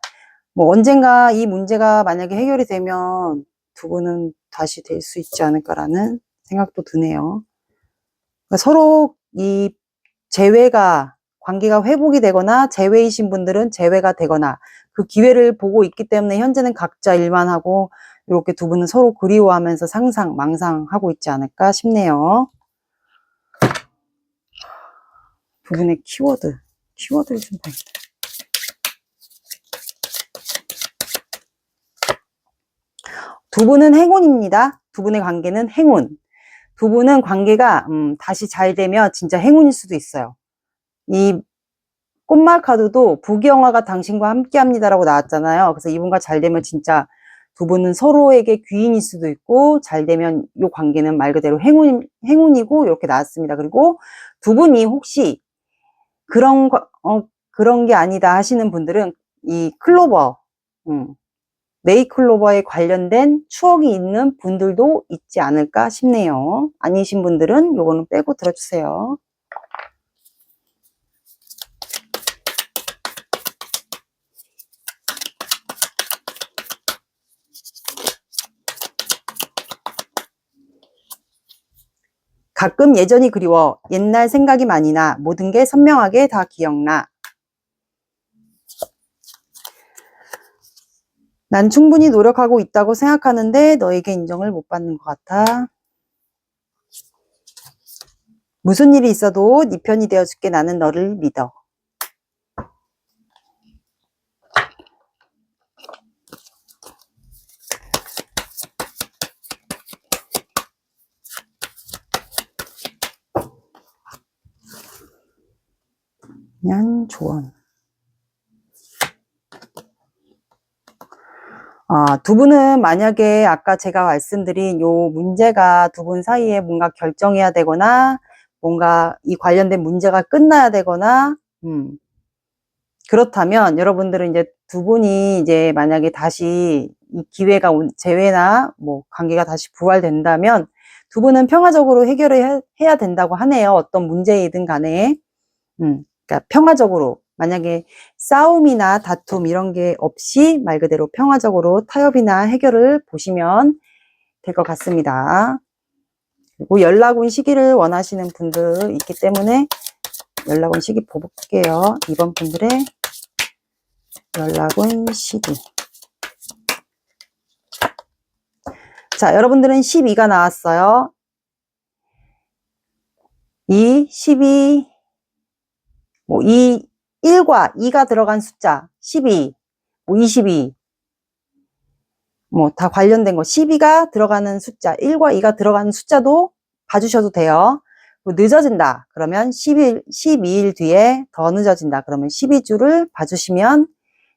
뭐 언젠가 이 문제가 만약에 해결이 되면 두 분은 다시 될 수 있지 않을까라는 생각도 드네요. 그러니까 서로 이 관계가 회복이 되거나 재회이신 분들은 재회가 되거나 그 기회를 보고 있기 때문에 현재는 각자 일만 하고 이렇게 두 분은 서로 그리워하면서 망상하고 있지 않을까 싶네요. 두 분의 키워드를 좀 봐야겠다. 두 분은 행운입니다. 두 분의 관계는 행운. 두 분은 관계가 다시 잘 되면 진짜 행운일 수도 있어요. 이 꽃말 카드도 부귀영화가 당신과 함께 합니다라고 나왔잖아요. 그래서 이분과 잘 되면 진짜 두 분은 서로에게 귀인일 수도 있고, 잘 되면 이 관계는 말 그대로 행운이고, 이렇게 나왔습니다. 그리고 두 분이 혹시 그런 게 아니다 하시는 분들은 이 클로버, 네이클로버에 관련된 추억이 있는 분들도 있지 않을까 싶네요. 아니신 분들은 요거는 빼고 들어주세요. 가끔 예전이 그리워 옛날 생각이 많이 나 모든 게 선명하게 다 기억나. 난 충분히 노력하고 있다고 생각하는데 너에게 인정을 못 받는 것 같아. 무슨 일이 있어도 네 편이 되어줄게. 나는 너를 믿어. 그냥 조언. 두 분은 만약에 아까 제가 말씀드린 요 문제가 두 분 사이에 뭔가 결정해야 되거나 뭔가 이 관련된 문제가 끝나야 되거나 그렇다면 여러분들은 이제 두 분이 이제 만약에 다시 이 기회가 재회나 뭐 관계가 다시 부활된다면 두 분은 평화적으로 해결을 해야 된다고 하네요. 어떤 문제이든 간에. 그러니까 평화적으로, 만약에 싸움이나 다툼 이런 게 없이 말 그대로 평화적으로 타협이나 해결을 보시면 될 것 같습니다. 그리고 연락 온 시기를 원하시는 분들 있기 때문에 연락 온 시기 볼게요. 이번 분들의 연락 온 시기. 자, 여러분들은 12가 나왔어요. 2, 12, 뭐 1과 2가 들어간 숫자 12, 뭐 22, 뭐 다 관련된 거 12가 들어가는 숫자 1과 2가 들어가는 숫자도 봐주셔도 돼요. 늦어진다 그러면 12일 뒤에 더 늦어진다 그러면 12주를 봐주시면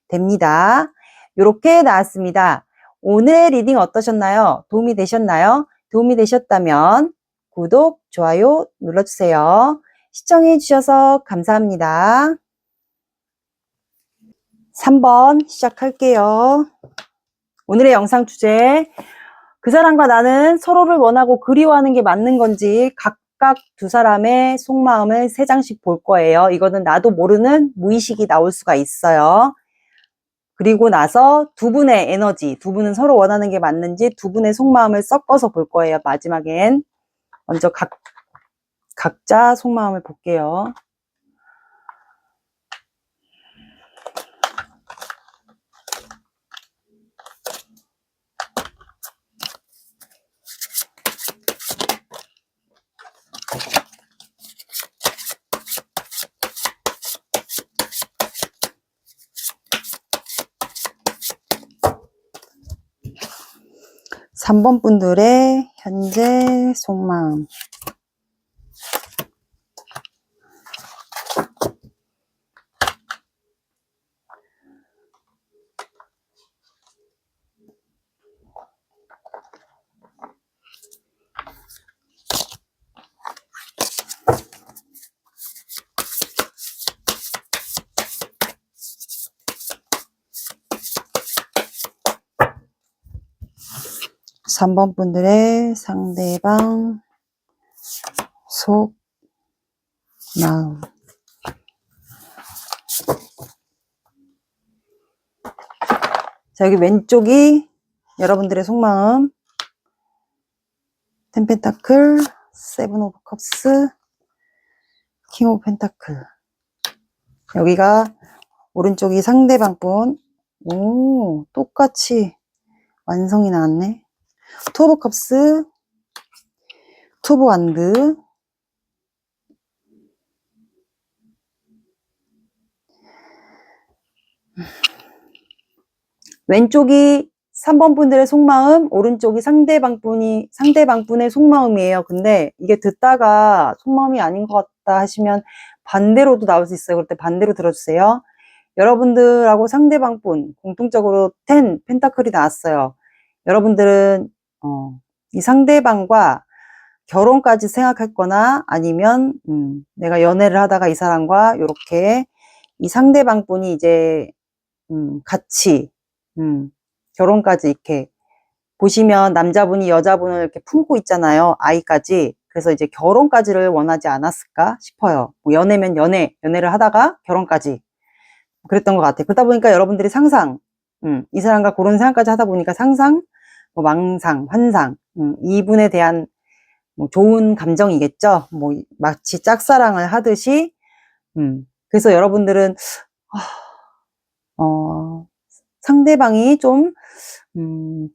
됩니다. 이렇게 나왔습니다. 오늘 리딩 어떠셨나요? 도움이 되셨나요? 도움이 되셨다면 구독, 좋아요 눌러주세요. 시청해 주셔서 감사합니다. 3번 시작할게요. 오늘의 영상 주제, 그 사람과 나는 서로를 원하고 그리워하는 게 맞는 건지 각각 두 사람의 속마음을 3장씩 볼 거예요. 이거는 나도 모르는 무의식이 나올 수가 있어요. 그리고 나서 두 분의 에너지, 두 분은 서로 원하는 게 맞는지 두 분의 속마음을 섞어서 볼 거예요. 마지막엔 먼저 각자 속마음을 볼게요. 3번 분들의 현재 속마음. 삼 번 분들의 상대방 속 마음. 자, 여기 왼쪽이 여러분들의 속마음. 10 펜타클, 7 오브 컵스, 킹 오브 펜타클. 여기가 오른쪽이 상대방 분. 오, 똑같이 완성이 나왔네. 투 오브 컵스, 투 오브 완드, 왼쪽이 3번 분들의 속마음, 오른쪽이 상대방 분의 속마음이에요. 근데 이게 듣다가 속마음이 아닌 것 같다 하시면 반대로도 나올 수 있어요. 그럴 때 반대로 들어주세요. 여러분들하고 상대방분 공통적으로 10 펜타클이 나왔어요. 여러분들은 이 상대방과 결혼까지 생각할 거나 아니면 내가 연애를 하다가 이 사람과 이렇게 이 상대방분이 이제 같이 결혼까지 이렇게 보시면 남자분이 여자분을 이렇게 품고 있잖아요. 아이까지. 그래서 이제 결혼까지를 원하지 않았을까 싶어요. 뭐 연애면 연애를 하다가 결혼까지. 그랬던 것 같아요. 그러다 보니까 여러분들이 상상, 이 사람과 그런 생각까지 하다 보니까 상상, 뭐 망상, 환상, 이분에 대한 뭐 좋은 감정이겠죠. 뭐 마치 짝사랑을 하듯이, 그래서 여러분들은 상대방이 좀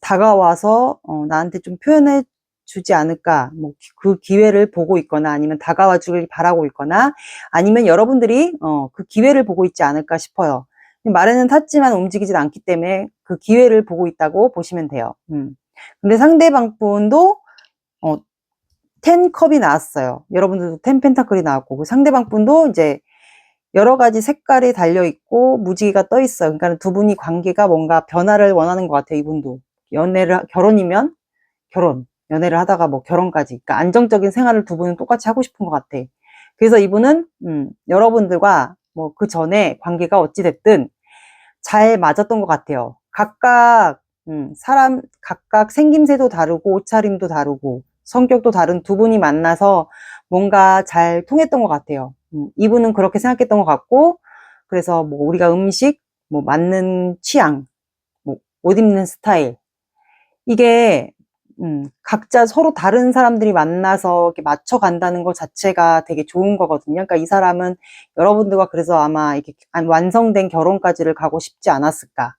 다가와서 나한테 좀 표현해 주지 않을까, 뭐 그 기회를 보고 있거나 아니면 다가와 주길 바라고 있거나 아니면 여러분들이 그 기회를 보고 있지 않을까 싶어요. 말에는 탔지만 움직이질 않기 때문에 그 기회를 보고 있다고 보시면 돼요. 근데 상대방 분도 10 컵이 나왔어요. 여러분들도 10 펜타클이 나왔고, 그 상대방 분도 이제 여러 가지 색깔이 달려 있고 무지개가 떠 있어요. 그러니까 두 분이 관계가 뭔가 변화를 원하는 것 같아요. 이분도 결혼이면 결혼, 연애를 하다가 뭐 결혼까지, 그러니까 안정적인 생활을 두 분은 똑같이 하고 싶은 것 같아. 그래서 이분은 여러분들과 뭐 그 전에 관계가 어찌 됐든 잘 맞았던 것 같아요. 각각 사람 각각 생김새도 다르고 옷차림도 다르고 성격도 다른 두 분이 만나서 뭔가 잘 통했던 것 같아요. 이분은 그렇게 생각했던 것 같고, 그래서 뭐 우리가 음식, 뭐 맞는 취향, 뭐 옷 입는 스타일, 이게 각자 서로 다른 사람들이 만나서 이렇게 맞춰 간다는 것 자체가 되게 좋은 거거든요. 그러니까 이 사람은 여러분들과 그래서 아마 이렇게 완성된 결혼까지를 가고 싶지 않았을까.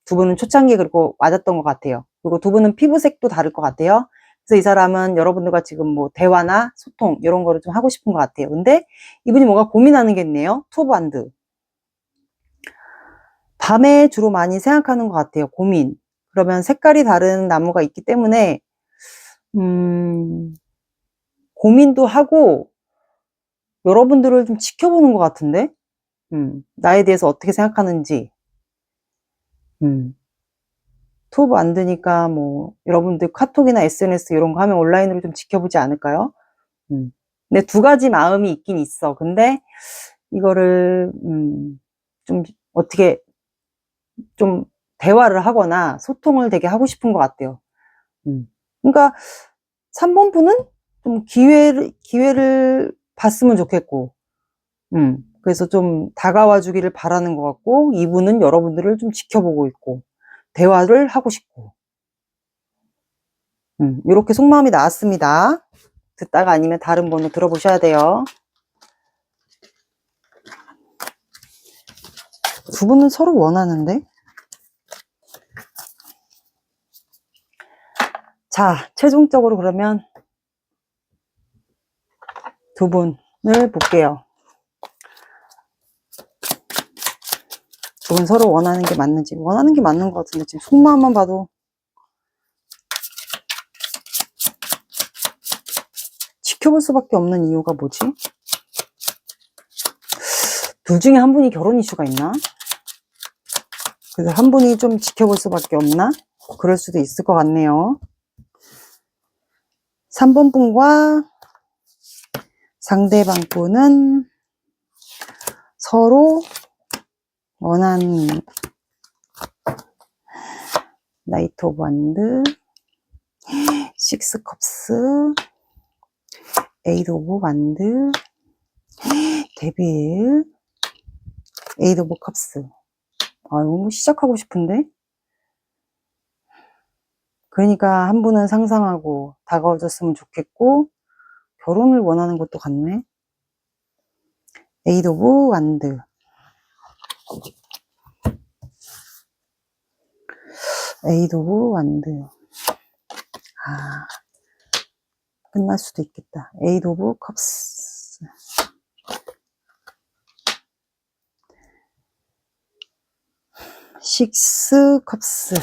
두 분은 초창기에 그리고 맞았던 것 같아요. 그리고 두 분은 피부색도 다를 것 같아요. 그래서 이 사람은 여러분들과 지금 뭐 대화나 소통 이런 거를 좀 하고 싶은 것 같아요. 근데 이분이 뭔가 고민하는 게 있네요. 투 오브 한드. 밤에 주로 많이 생각하는 것 같아요. 고민. 그러면 색깔이 다른 나무가 있기 때문에 고민도 하고 여러분들을 좀 지켜보는 것 같은데, 나에 대해서 어떻게 생각하는지. 투 오브 안 되니까 뭐 여러분들 카톡이나 SNS 이런 거 하면 온라인으로 좀 지켜보지 않을까요? 근데 두 가지 마음이 있긴 있어. 근데 이거를 좀 어떻게 좀 대화를 하거나 소통을 되게 하고 싶은 것 같아요. 그러니까 3번 분은 좀 기회를 봤으면 좋겠고, 그래서 좀 다가와 주기를 바라는 것 같고, 이분은 여러분들을 좀 지켜보고 있고, 대화를 하고 싶고, 이렇게 속마음이 나왔습니다. 듣다가 아니면 다른 번호 들어보셔야 돼요. 두 분은 서로 원하는데? 자, 최종적으로 그러면 두 분을 볼게요. 두 분 서로 원하는 게 맞는지. 원하는 게 맞는 것 같은데 지금 속마음만 봐도 지켜볼 수밖에 없는 이유가 뭐지? 둘 중에 한 분이 결혼 이슈가 있나? 그래서 한 분이 좀 지켜볼 수밖에 없나? 그럴 수도 있을 것 같네요. 3번 분과 상대방 분은 서로 원하는 나이트 오브 완드, 식스 컵스, 에이드 오브 완드, 데빌, 에이드 오브 컵스. 이거 시작하고 싶은데? 그러니까 한 분은 상상하고 다가와줬으면 좋겠고, 결혼을 원하는 것도 같네. 에이드 오브 완드. 에이드 오브 완드. 끝날 수도 있겠다. 에이드 오브 컵스. 식스 컵스.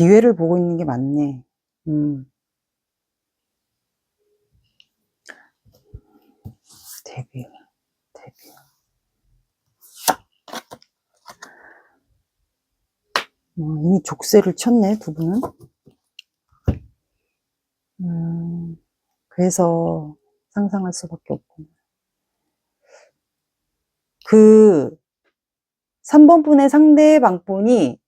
기회를 보고 있는 게 맞네. 데뷔. 이미 족쇄를 쳤네, 두 분은. 그래서 상상할 수밖에 없고. 그 3번 분의 상대방 분이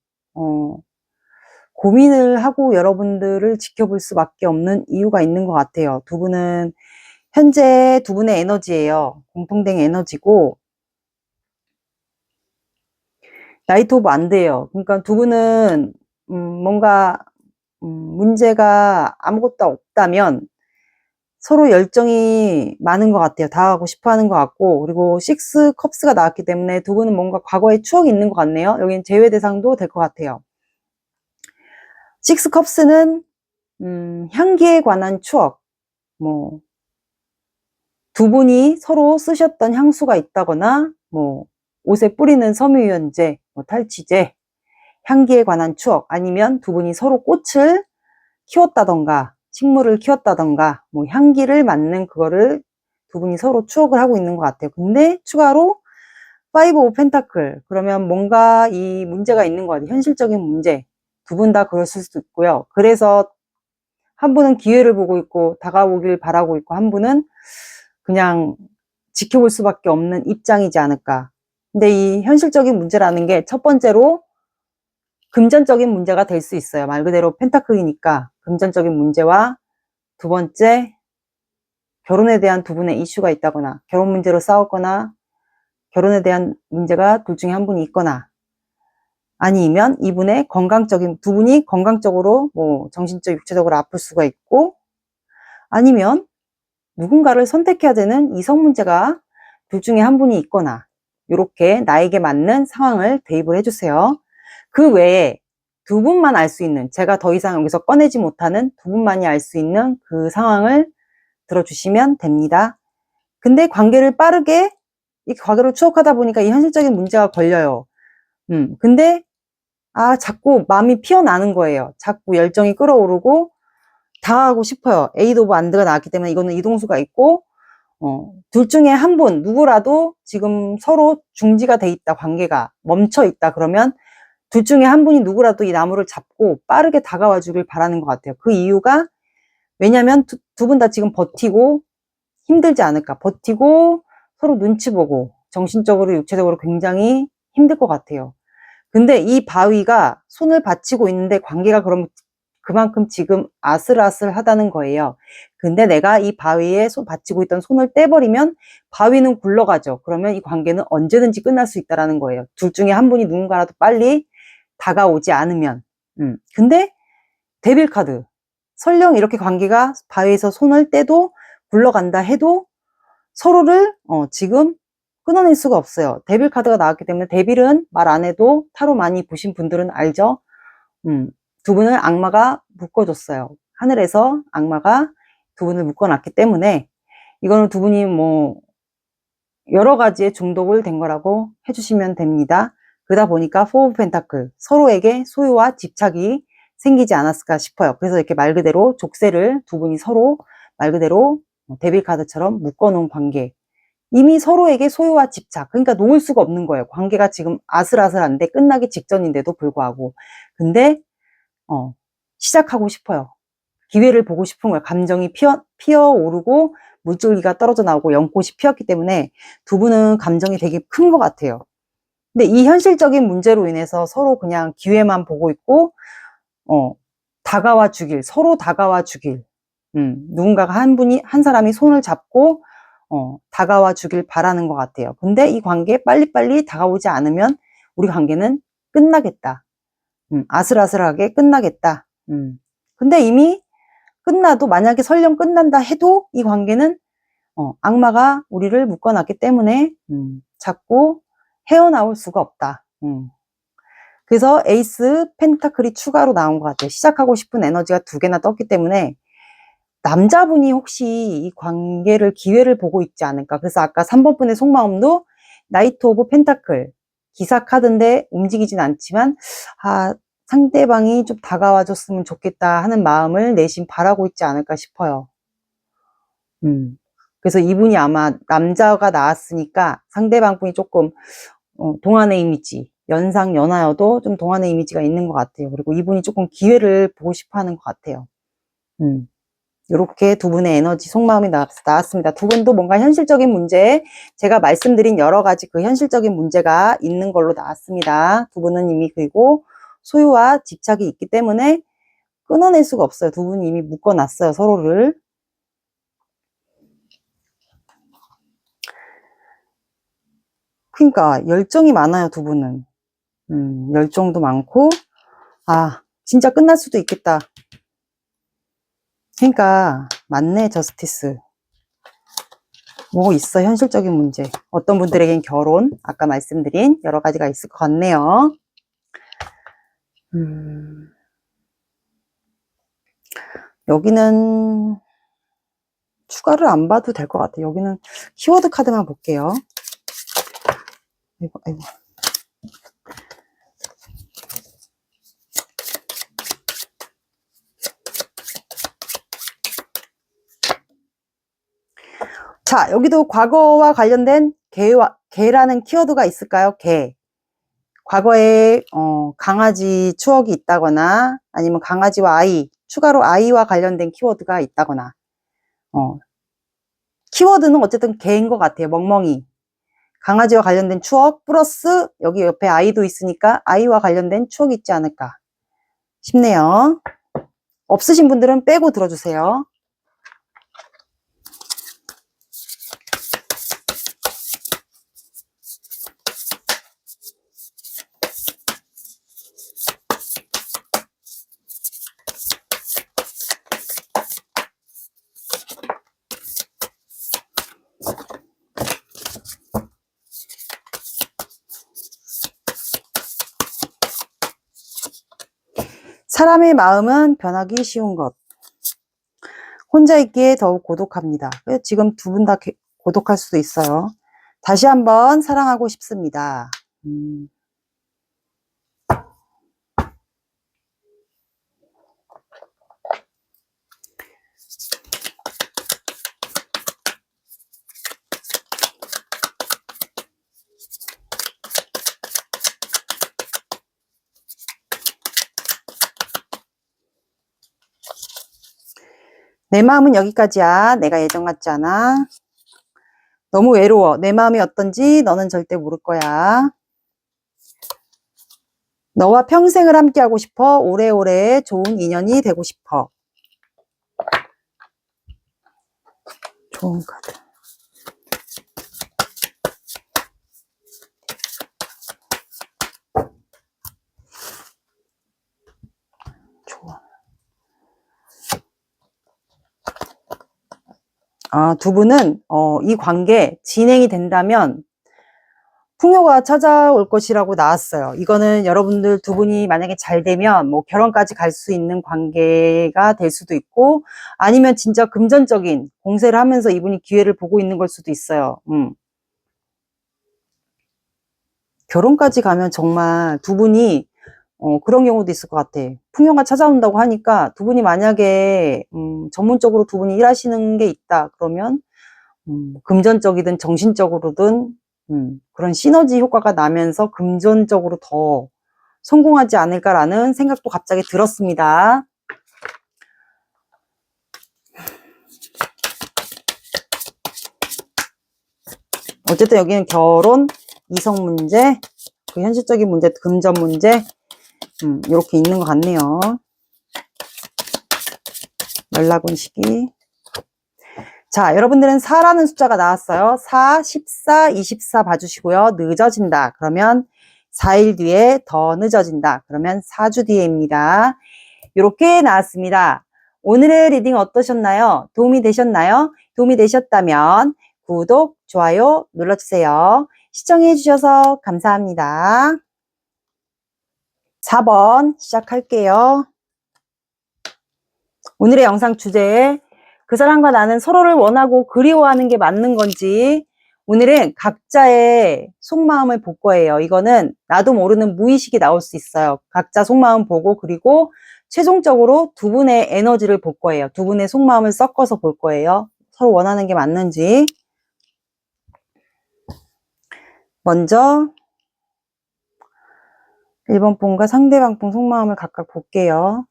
고민을 하고 여러분들을 지켜볼 수밖에 없는 이유가 있는 것 같아요. 두 분은 현재 두 분의 에너지예요. 공통된 에너지고 나이트 오브 안돼요. 그러니까 두 분은 뭔가 문제가 아무것도 없다면 서로 열정이 많은 것 같아요. 다가가고 싶어 하는 것 같고, 그리고 식스 컵스가 나왔기 때문에 두 분은 뭔가 과거의 추억이 있는 것 같네요. 여기는 제외 대상도 될 것 같아요. 식스 컵스는 향기에 관한 추억, 뭐 두 분이 서로 쓰셨던 향수가 있다거나, 뭐 옷에 뿌리는 섬유유연제, 뭐 탈취제, 향기에 관한 추억, 아니면 두 분이 서로 꽃을 키웠다던가 식물을 키웠다던가 뭐 향기를 맡는 그거를 두 분이 서로 추억을 하고 있는 것 같아요. 근데 추가로 파이브 오브 펜타클, 그러면 뭔가 이 문제가 있는 것 같아요. 현실적인 문제. 두 분 다 그랬을 수도 있고요. 그래서 한 분은 기회를 보고 있고 다가오길 바라고 있고, 한 분은 그냥 지켜볼 수밖에 없는 입장이지 않을까. 근데 이 현실적인 문제라는 게 첫 번째로 금전적인 문제가 될 수 있어요. 말 그대로 펜타클이니까 금전적인 문제와, 두 번째, 결혼에 대한 두 분의 이슈가 있다거나, 결혼 문제로 싸웠거나, 결혼에 대한 문제가 둘 중에 한 분이 있거나, 아니면 이분의 건강적인, 두 분이 건강적으로 뭐 정신적, 육체적으로 아플 수가 있고, 아니면 누군가를 선택해야 되는 이성 문제가 둘 중에 한 분이 있거나, 이렇게 나에게 맞는 상황을 대입을 해주세요. 그 외에 두 분만 알 수 있는, 제가 더 이상 여기서 꺼내지 못하는 두 분만이 알 수 있는 그 상황을 들어주시면 됩니다. 근데 관계를 빠르게 이 과거를 추억하다 보니까 이 현실적인 문제가 걸려요. 근데 자꾸 마음이 피어나는 거예요. 자꾸 열정이 끌어오르고 다하고 싶어요. 에이드 오브 안드가 나왔기 때문에 이거는 이동수가 있고, 둘 중에 한 분 누구라도 지금 서로 중지가 돼 있다, 관계가 멈춰 있다, 그러면 둘 중에 한 분이 누구라도 이 나무를 잡고 빠르게 다가와 주길 바라는 것 같아요. 그 이유가, 왜냐면 두 분 다 지금 버티고 힘들지 않을까, 버티고 서로 눈치 보고 정신적으로 육체적으로 굉장히 힘들 것 같아요. 근데 이 바위가 손을 받치고 있는데 관계가 그럼 그만큼 지금 아슬아슬하다는 거예요. 근데 내가 이 바위에 받치고 있던 손을 떼버리면 바위는 굴러가죠. 그러면 이 관계는 언제든지 끝날 수 있다는 거예요. 둘 중에 한 분이 누군가라도 빨리 다가오지 않으면. 근데 데빌 카드, 설령 이렇게 관계가 바위에서 손을 떼도 굴러간다 해도 서로를 지금 끊어낼 수가 없어요. 데빌 카드가 나왔기 때문에, 데빌은 말 안 해도 타로 많이 보신 분들은 알죠. 두 분을 악마가 묶어줬어요. 하늘에서 악마가 두 분을 묶어놨기 때문에 이거는 두 분이 뭐 여러 가지의 중독을 된 거라고 해주시면 됩니다. 그러다 보니까 포 오브 펜타클, 서로에게 소유와 집착이 생기지 않았을까 싶어요. 그래서 이렇게 말 그대로 족쇄를 두 분이 서로 말 그대로 데빌 카드처럼 묶어놓은 관계, 이미 서로에게 소유와 집착, 그러니까 놓을 수가 없는 거예요. 관계가 지금 아슬아슬한데 끝나기 직전인데도 불구하고. 근데 시작하고 싶어요. 기회를 보고 싶은 거예요. 감정이 피어오르고 물줄기가 떨어져 나오고 연꽃이 피었기 때문에 두 분은 감정이 되게 큰 것 같아요. 근데 이 현실적인 문제로 인해서 서로 그냥 기회만 보고 있고, 다가와 주길, 서로 다가와 주길, 누군가가 한 사람이 손을 잡고 다가와 주길 바라는 것 같아요. 근데 이 관계 빨리빨리 다가오지 않으면 우리 관계는 끝나겠다. 아슬아슬하게 끝나겠다. 근데 이미 끝나도, 만약에 설령 끝난다 해도 이 관계는 악마가 우리를 묶어놨기 때문에 자꾸 헤어나올 수가 없다. 그래서 에이스 펜타클이 추가로 나온 것 같아요. 시작하고 싶은 에너지가 두 개나 떴기 때문에 남자분이 혹시 이 관계를, 기회를 보고 있지 않을까. 그래서 아까 3번 분의 속마음도 나이트 오브 펜타클, 기사 카드인데 움직이진 않지만 상대방이 좀 다가와 줬으면 좋겠다 하는 마음을 내심 바라고 있지 않을까 싶어요. 그래서 이분이 아마 남자가 나왔으니까 상대방 분이 조금 동안의 이미지, 연상 연하여도 좀 동안의 이미지가 있는 것 같아요. 그리고 이분이 조금 기회를 보고 싶어 하는 것 같아요. 이렇게 두 분의 에너지 속마음이 나왔습니다. 두 분도 뭔가 현실적인 문제, 제가 말씀드린 여러 가지 그 현실적인 문제가 있는 걸로 나왔습니다. 두 분은 이미 그리고 소유와 집착이 있기 때문에 끊어낼 수가 없어요. 두 분이 이미 묶어놨어요, 서로를. 그러니까 열정이 많아요, 두 분은. 열정도 많고, 아, 진짜 끝날 수도 있겠다. 그러니까 맞네, 저스티스. 뭐 있어, 현실적인 문제. 어떤 분들에겐 결혼, 아까 말씀드린 여러 가지가 있을 것 같네요. 여기는 추가를 안 봐도 될 것 같아요. 여기는 키워드 카드만 볼게요. 아이고, 아이고. 자, 여기도 과거와 관련된 개라는 키워드가 있을까요? 개. 과거에 강아지 추억이 있다거나 아니면 강아지와 아이, 추가로 아이와 관련된 키워드가 있다거나 키워드는 어쨌든 개인 것 같아요. 멍멍이. 강아지와 관련된 추억 플러스 여기 옆에 아이도 있으니까 아이와 관련된 추억이 있지 않을까 싶네요. 없으신 분들은 빼고 들어주세요. 사람의 마음은 변하기 쉬운 것. 혼자 있기에 더욱 고독합니다. 지금 두 분 다 고독할 수도 있어요. 다시 한번 사랑하고 싶습니다. 내 마음은 여기까지야. 내가 예전 같지 않아. 너무 외로워. 내 마음이 어떤지 너는 절대 모를 거야. 너와 평생을 함께하고 싶어. 오래오래 좋은 인연이 되고 싶어. 좋은 카드. 좋아. 두 분은 이 관계 진행이 된다면 풍요가 찾아올 것이라고 나왔어요. 이거는 여러분들 두 분이 만약에 잘 되면 뭐 결혼까지 갈 수 있는 관계가 될 수도 있고 아니면 진짜 금전적인 공세를 하면서 이분이 기회를 보고 있는 걸 수도 있어요. 결혼까지 가면 정말 두 분이 그런 경우도 있을 것 같아. 풍요가 찾아온다고 하니까 두 분이 만약에 전문적으로 두 분이 일하시는 게 있다 그러면 금전적이든 정신적으로든 그런 시너지 효과가 나면서 금전적으로 더 성공하지 않을까라는 생각도 갑자기 들었습니다. 어쨌든 여기는 결혼, 이성 문제, 그 현실적인 문제, 금전 문제 이렇게 있는 것 같네요. 연락운 시기. 자, 여러분들은 4라는 숫자가 나왔어요. 4, 14, 24 봐주시고요. 늦어진다. 그러면 4일 뒤에 더 늦어진다. 그러면 4주 뒤에입니다. 이렇게 나왔습니다. 오늘의 리딩 어떠셨나요? 도움이 되셨나요? 도움이 되셨다면 구독, 좋아요 눌러주세요. 시청해 주셔서 감사합니다. 4번 시작할게요. 오늘의 영상 주제 그 사람과 나는 서로를 원하고 그리워하는 게 맞는 건지 오늘은 각자의 속마음을 볼 거예요. 이거는 나도 모르는 무의식이 나올 수 있어요. 각자 속마음 보고 그리고 최종적으로 두 분의 에너지를 볼 거예요. 두 분의 속마음을 섞어서 볼 거예요. 서로 원하는 게 맞는지. 먼저 1번 분과 상대방 분 속마음을 각각 볼게요.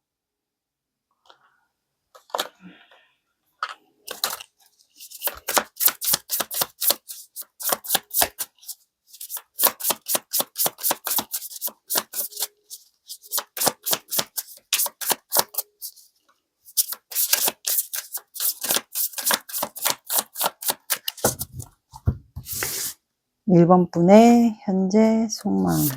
일 번 분의 현재 속마음.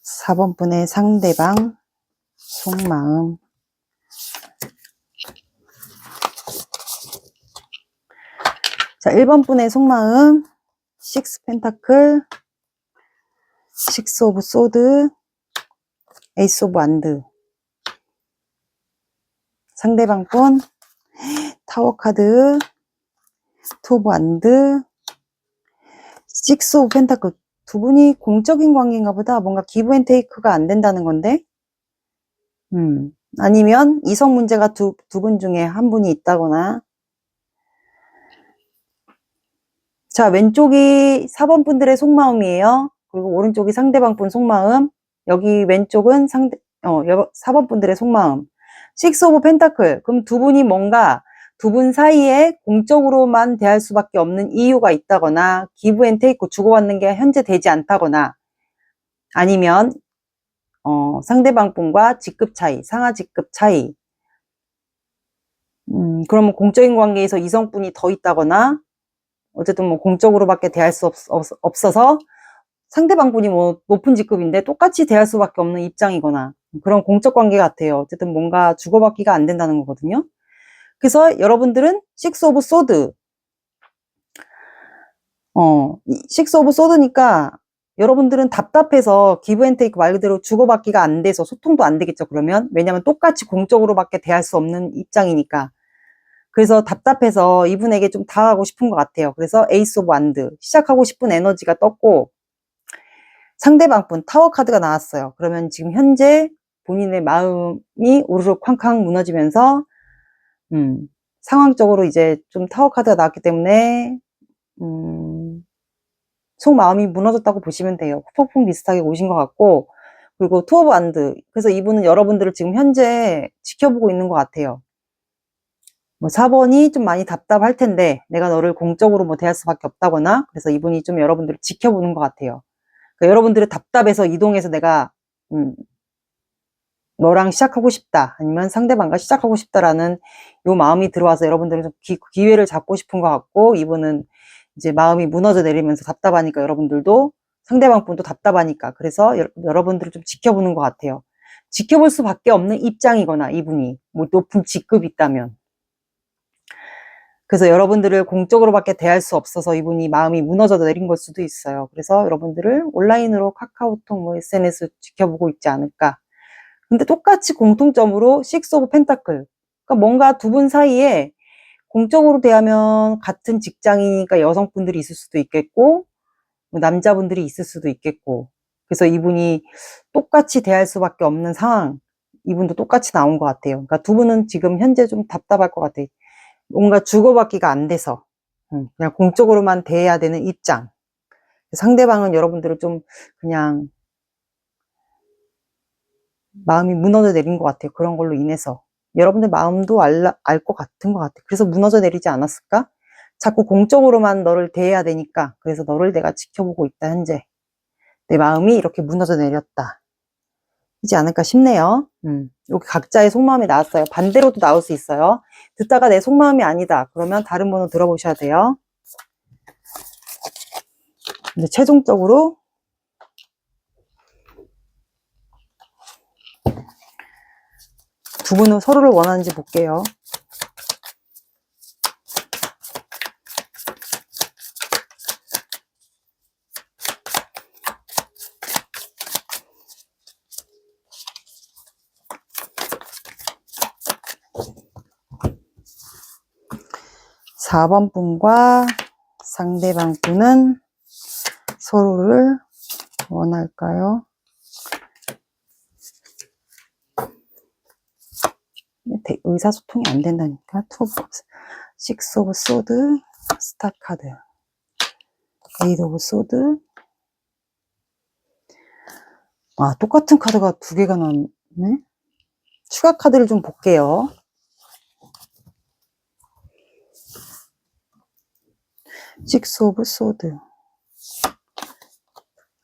사 번 분의 상대방 속마음. 자, 1번 분의 속마음. 6 펜타클, 6 오브 소드, 에이스 오브 완드. 상대방 분 타워 카드, 2 오브 완드, 6 오브 펜타클. 두 분이 공적인 관계인가 보다. 뭔가 기브 앤 테이크가 안 된다는 건데. 아니면 이성 문제가 두 분 중에 한 분이 있다거나. 자, 왼쪽이 4번 분들의 속마음이에요. 그리고 오른쪽이 상대방 분 속마음. 여기 왼쪽은 4번 분들의 속마음. 6 오브 펜타클. 그럼 두 분이 뭔가 두 분 사이에 공적으로만 대할 수밖에 없는 이유가 있다거나, 기브 앤 테이크 주고받는 게 현재 되지 않다거나, 아니면 상대방 분과 직급 차이, 상하 직급 차이. 그러면 공적인 관계에서 이성분이 더 있다거나, 어쨌든 뭐 공적으로밖에 대할 수 없어서 상대방 분이 뭐 높은 직급인데 똑같이 대할 수밖에 없는 입장이거나 그런 공적 관계 같아요. 어쨌든 뭔가 주고받기가 안 된다는 거거든요. 그래서 여러분들은 6 오브 소드, 6 오브 소드니까 여러분들은 답답해서 기브 앤 테이크 말 그대로 주고받기가 안 돼서 소통도 안 되겠죠. 그러면 왜냐면 똑같이 공적으로밖에 대할 수 없는 입장이니까. 그래서 답답해서 이분에게 좀 다가가고 싶은 것 같아요. 그래서 에이스 오브 완드, 시작하고 싶은 에너지가 떴고, 상대방 분 타워 카드가 나왔어요. 그러면 지금 현재 본인의 마음이 우르르 쾅쾅 무너지면서 상황적으로 이제 좀 타워 카드가 나왔기 때문에 속마음이 무너졌다고 보시면 돼요. 폭풍 비슷하게 오신 것 같고, 그리고 투 오브 완드. 그래서 이분은 여러분들을 지금 현재 지켜보고 있는 것 같아요. 뭐 4번이 좀 많이 답답할 텐데 내가 너를 공적으로 뭐 대할 수밖에 없다거나, 그래서 이분이 좀 여러분들을 지켜보는 것 같아요. 그러니까 여러분들을 답답해서 이동해서 내가 너랑 시작하고 싶다, 아니면 상대방과 시작하고 싶다라는 요 마음이 들어와서 여러분들은 좀 기회를 잡고 싶은 것 같고, 이분은 이제 마음이 무너져 내리면서 답답하니까 여러분들도, 상대방 분도 답답하니까, 그래서 여러분들을 좀 지켜보는 것 같아요. 지켜볼 수밖에 없는 입장이거나, 이분이 뭐 높은 직급이 있다면. 그래서 여러분들을 공적으로밖에 대할 수 없어서 이분이 마음이 무너져 내린 걸 수도 있어요. 그래서 여러분들을 온라인으로 카카오톡, 뭐 SNS 지켜보고 있지 않을까. 근데 똑같이 공통점으로 6 오브 펜타클. 그러니까 뭔가 두 분 사이에 공적으로 대하면 같은 직장이니까 여성분들이 있을 수도 있겠고, 뭐 남자분들이 있을 수도 있겠고. 그래서 이분이 똑같이 대할 수밖에 없는 상황. 이분도 똑같이 나온 것 같아요. 그러니까 두 분은 지금 현재 좀 답답할 것 같아요. 뭔가 주고받기가 안 돼서 그냥 공적으로만 대해야 되는 입장. 상대방은 여러분들을 좀 그냥 마음이 무너져 내린 것 같아요. 그런 걸로 인해서 여러분들 마음도 알 것 같은 것 같아요. 그래서 무너져 내리지 않았을까? 자꾸 공적으로만 너를 대해야 되니까. 그래서 너를 내가 지켜보고 있다. 현재 내 마음이 이렇게 무너져 내렸다. 이지 않을까 싶네요. 여기 각자의 속마음이 나왔어요. 반대로도 나올 수 있어요. 듣다가 내 속마음이 아니다, 그러면 다른 번호 들어보셔야 돼요. 근데 최종적으로 두 분은 서로를 원하는지 볼게요. 사 번 분과 상대방 분은 서로를 원할까요? 의사소통이 안 된다니까. 투 오브 컵스, 식스 오브 소드, 스타 카드, 에이드 오브 소드. 아, 똑같은 카드가 두 개가 나왔네. 추가 카드를 좀 볼게요. 식스 오브 소드,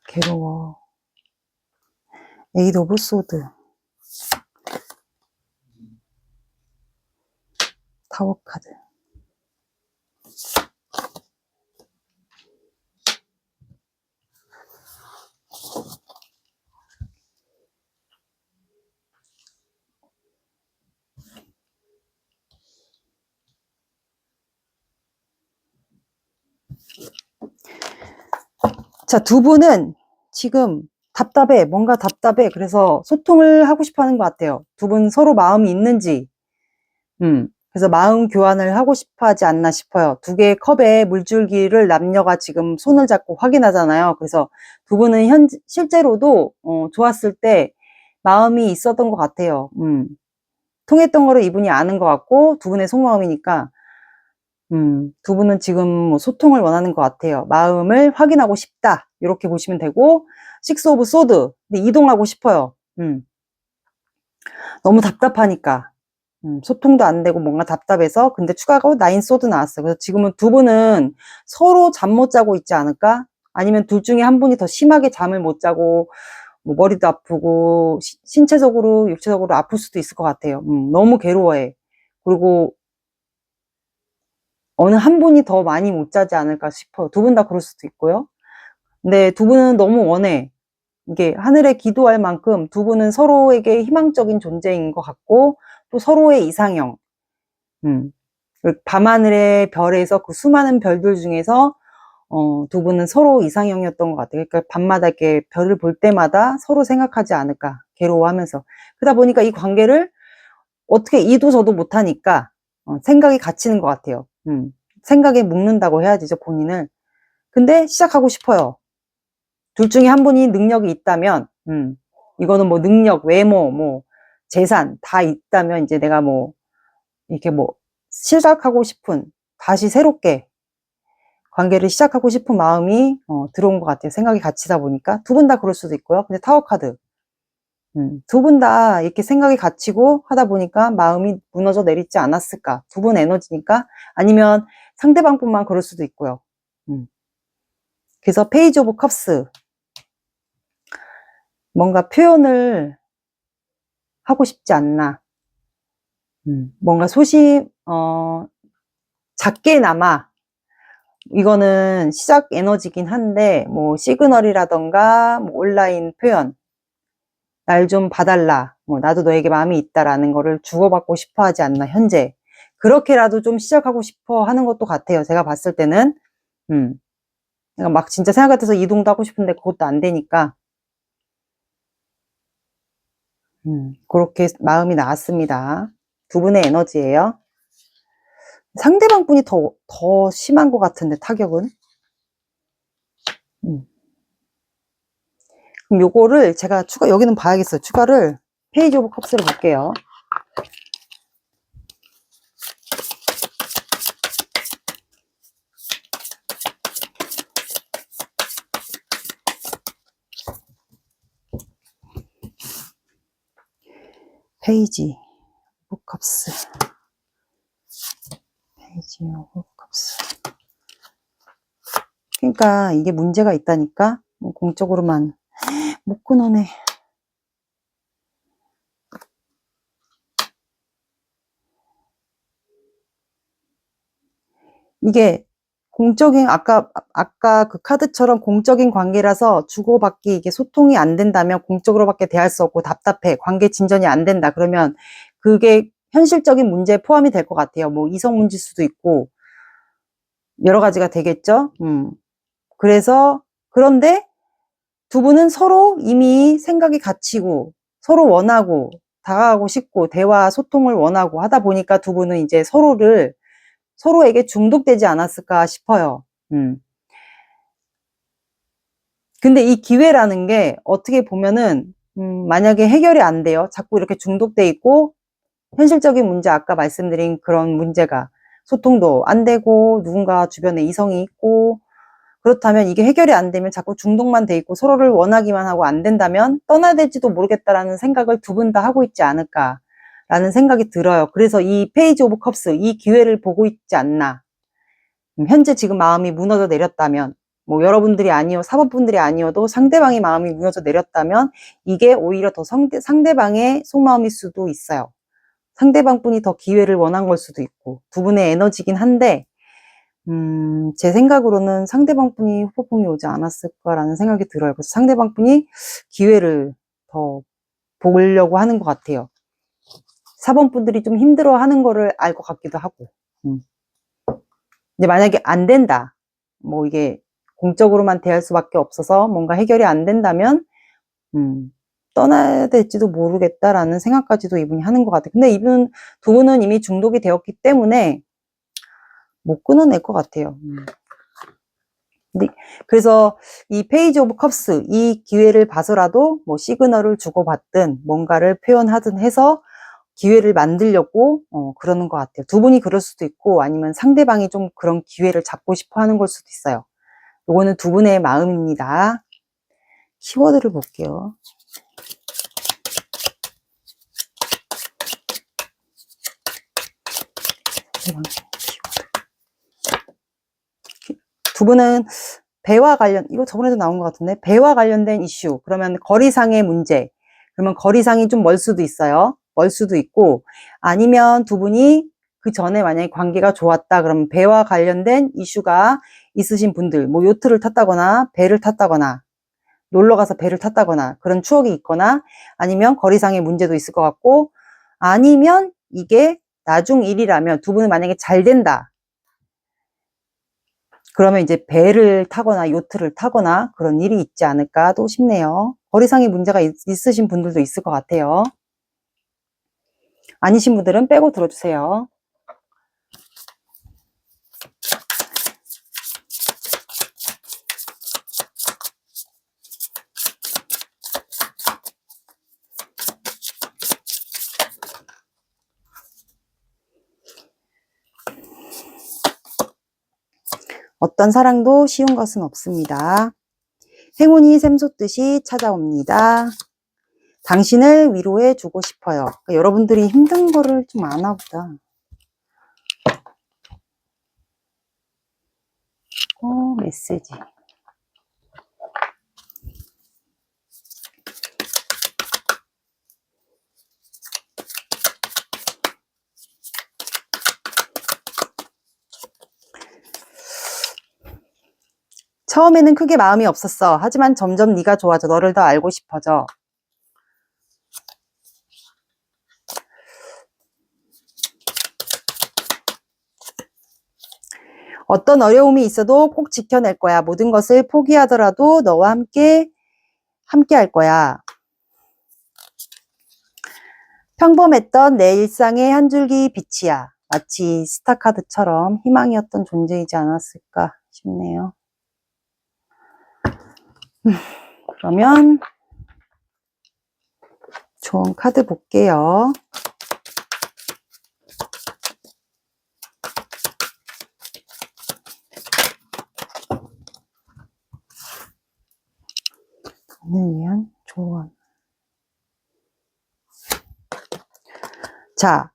괴로워, 에이드 오브 소드, 타워 카드. 자, 두 분은 지금 답답해. 뭔가 답답해. 그래서 소통을 하고 싶어 하는 것 같아요. 두 분 서로 마음이 있는지. 그래서 마음 교환을 하고 싶어 하지 않나 싶어요. 두 개의 컵에 물줄기를 남녀가 지금 손을 잡고 확인하잖아요. 그래서 두 분은 실제로도, 좋았을 때 마음이 있었던 것 같아요. 통했던 거를 이분이 아는 것 같고, 두 분의 속마음이니까, 두 분은 지금 뭐 소통을 원하는 것 같아요. 마음을 확인하고 싶다. 이렇게 보시면 되고, 식스 오브 소드. 근데 이동하고 싶어요. 너무 답답하니까. 소통도 안 되고 뭔가 답답해서. 근데 추가로 나인 소드 나왔어요. 그래서 지금은 두 분은 서로 잠 못 자고 있지 않을까? 아니면 둘 중에 한 분이 더 심하게 잠을 못 자고, 뭐 머리도 아프고, 신체적으로, 육체적으로 아플 수도 있을 것 같아요. 너무 괴로워해. 그리고 어느 한 분이 더 많이 못 자지 않을까 싶어요. 두 분 다 그럴 수도 있고요. 근데 두 분은 너무 원해. 이게 하늘에 기도할 만큼 두 분은 서로에게 희망적인 존재인 것 같고, 또 서로의 이상형. 밤하늘의 별에서 그 수많은 별들 중에서 두 분은 서로 이상형이었던 것 같아요. 그러니까 밤마다 이렇게 별을 볼 때마다 서로 생각하지 않을까, 괴로워하면서. 그러다 보니까 이 관계를 어떻게 이도 저도 못하니까 생각이 갇히는 것 같아요. 생각에 묵는다고 해야 되죠, 본인을. 근데 시작하고 싶어요. 둘 중에 한 분이 능력이 있다면, 이거는 뭐 능력, 외모, 뭐 재산 다 있다면 이제 내가 뭐 이렇게 뭐 시작하고 싶은, 다시 새롭게 관계를 시작하고 싶은 마음이 들어온 것 같아요. 생각이 갇히다 보니까. 두 분 다 그럴 수도 있고요. 근데 타워 카드. 두 분 다 이렇게 생각이 갇히고 하다 보니까 마음이 무너져 내리지 않았을까. 두 분 에너지니까. 아니면 상대방뿐만 그럴 수도 있고요. 그래서 페이지 오브 컵스. 뭔가 표현을 하고 싶지 않나. 뭔가 작게나마, 이거는 시작 에너지긴 한데, 뭐, 시그널이라던가, 뭐 온라인 표현, 날 좀 봐달라, 뭐, 나도 너에게 마음이 있다라는 거를 주고받고 싶어 하지 않나, 현재. 그렇게라도 좀 시작하고 싶어 하는 것도 같아요. 제가 봤을 때는. 그러니까 막 진짜 생각 같아서 이동도 하고 싶은데 그것도 안 되니까. 그렇게 마음이 나왔습니다. 두 분의 에너지예요. 상대방 분이 더 심한 것 같은데, 타격은. 그럼 요거를 제가 여기는 봐야겠어요. 추가를 페이지 오브 컵스를 볼게요. 페이지 오브 컵스. 페이지 오브 컵스. 그러니까 이게 문제가 있다니까. 공적으로만 못 끊어내. 이게 공적인, 아까 그 카드처럼 공적인 관계라서 주고받기, 이게 소통이 안 된다면 공적으로밖에 대할 수 없고 답답해. 관계 진전이 안 된다. 그러면 그게 현실적인 문제에 포함이 될 것 같아요. 뭐 이성 문제일 수도 있고 여러 가지가 되겠죠. 그래서 그런데 두 분은 서로 이미 생각이 갇히고 서로 원하고 다가가고 싶고 대화 소통을 원하고 하다 보니까 두 분은 이제 서로에게 중독되지 않았을까 싶어요. 근데 이 기회라는 게 어떻게 보면은 만약에 해결이 안 돼요. 자꾸 이렇게 중독돼 있고 현실적인 문제, 아까 말씀드린 그런 문제가 소통도 안 되고 누군가 주변에 이성이 있고 그렇다면 이게 해결이 안 되면 자꾸 중독만 돼 있고 서로를 원하기만 하고 안 된다면 떠나야 될지도 모르겠다라는 생각을 두 분 다 하고 있지 않을까라는 생각이 들어요. 그래서 이 페이지 오브 컵스, 이 기회를 보고 있지 않나. 현재 지금 마음이 무너져 내렸다면 뭐 여러분들이 아니요, 사법분들이 아니어도 상대방의 마음이 무너져 내렸다면 이게 오히려 더 상대방의 속마음일 수도 있어요. 상대방 분이 더 기회를 원한 걸 수도 있고 두 분의 에너지긴 한데 제 생각으로는 상대방 분이 후폭풍이 오지 않았을까라는 생각이 들어요. 그래서 상대방 분이 기회를 더 보려고 하는 것 같아요. 사범분들이 좀 힘들어 하는 거를 알 것 같기도 하고. 근데 만약에 안 된다. 뭐 이게 공적으로만 대할 수밖에 없어서 뭔가 해결이 안 된다면, 떠나야 될지도 모르겠다라는 생각까지도 이분이 하는 것 같아요. 근데 두 분은 이미 중독이 되었기 때문에 못 끊어낼 것 같아요. 그래서 이 페이지 오브 컵스, 이 기회를 봐서라도 뭐 시그널을 주고받든 뭔가를 표현하든 해서 기회를 만들려고 그러는 것 같아요. 두 분이 그럴 수도 있고 아니면 상대방이 좀 그런 기회를 잡고 싶어 하는 걸 수도 있어요. 요거는 두 분의 마음입니다. 키워드를 볼게요. 두 분은 배와 관련, 이거 저번에도 나온 것 같은데, 배와 관련된 이슈, 그러면 거리상의 문제, 그러면 거리상이 좀 멀 수도 있어요. 멀 수도 있고, 아니면 두 분이 그 전에 만약에 관계가 좋았다, 그러면 배와 관련된 이슈가 있으신 분들, 뭐 요트를 탔다거나, 배를 탔다거나, 놀러 가서 배를 탔다거나, 그런 추억이 있거나, 아니면 거리상의 문제도 있을 것 같고, 아니면 이게 나중 일이라면 두 분은 만약에 잘 된다. 그러면 이제 배를 타거나 요트를 타거나 그런 일이 있지 않을까도 싶네요. 거리상의 문제가 있으신 분들도 있을 것 같아요. 아니신 분들은 빼고 들어주세요. 어떤 사랑도 쉬운 것은 없습니다. 행운이 샘솟듯이 찾아옵니다. 당신을 위로해 주고 싶어요. 그러니까 여러분들이 힘든 거를 좀 아나 보다. 메시지. 처음에는 크게 마음이 없었어. 하지만 점점 네가 좋아져. 너를 더 알고 싶어져. 어떤 어려움이 있어도 꼭 지켜낼 거야. 모든 것을 포기하더라도 너와 함께 할 거야. 평범했던 내 일상의 한 줄기 빛이야. 마치 스타카드처럼 희망이었던 존재이지 않았을까 싶네요. 그러면 좋은 카드 볼게요. 오늘 위한 조언. 자,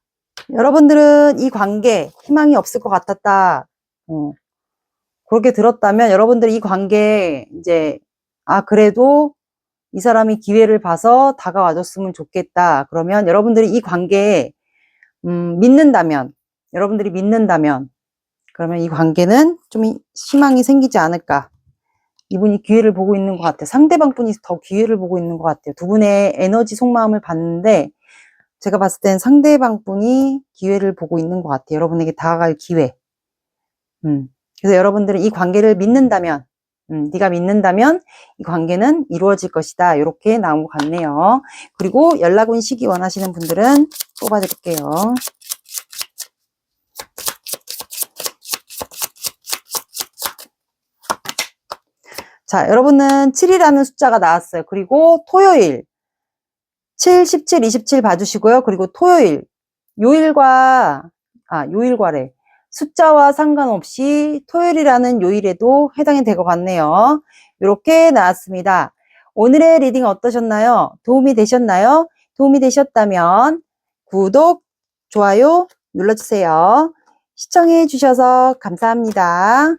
여러분들은 이 관계 희망이 없을 것 같았다. 그렇게 들었다면 여러분들이 이 관계 이제 그래도 이 사람이 기회를 봐서 다가와줬으면 좋겠다. 그러면 여러분들이 이 관계에 믿는다면, 여러분들이 믿는다면 그러면 이 관계는 좀 희망이 생기지 않을까. 이분이 기회를 보고 있는 것 같아요. 상대방 분이 더 기회를 보고 있는 것 같아요. 두 분의 에너지 속마음을 봤는데 제가 봤을 땐 상대방 분이 기회를 보고 있는 것 같아요. 여러분에게 다가갈 기회. 그래서 여러분들은 이 관계를 믿는다면, 네가 믿는다면 이 관계는 이루어질 것이다. 이렇게 나온 것 같네요. 그리고 연락 온 시기 원하시는 분들은 뽑아드릴게요. 자, 여러분은 7이라는 숫자가 나왔어요. 그리고 토요일 7, 17, 27 봐주시고요. 그리고 토요일 요일과래. 숫자와 상관없이 토요일이라는 요일에도 해당이 될 것 같네요. 이렇게 나왔습니다. 오늘의 리딩 어떠셨나요? 도움이 되셨나요? 도움이 되셨다면 구독, 좋아요 눌러주세요. 시청해 주셔서 감사합니다.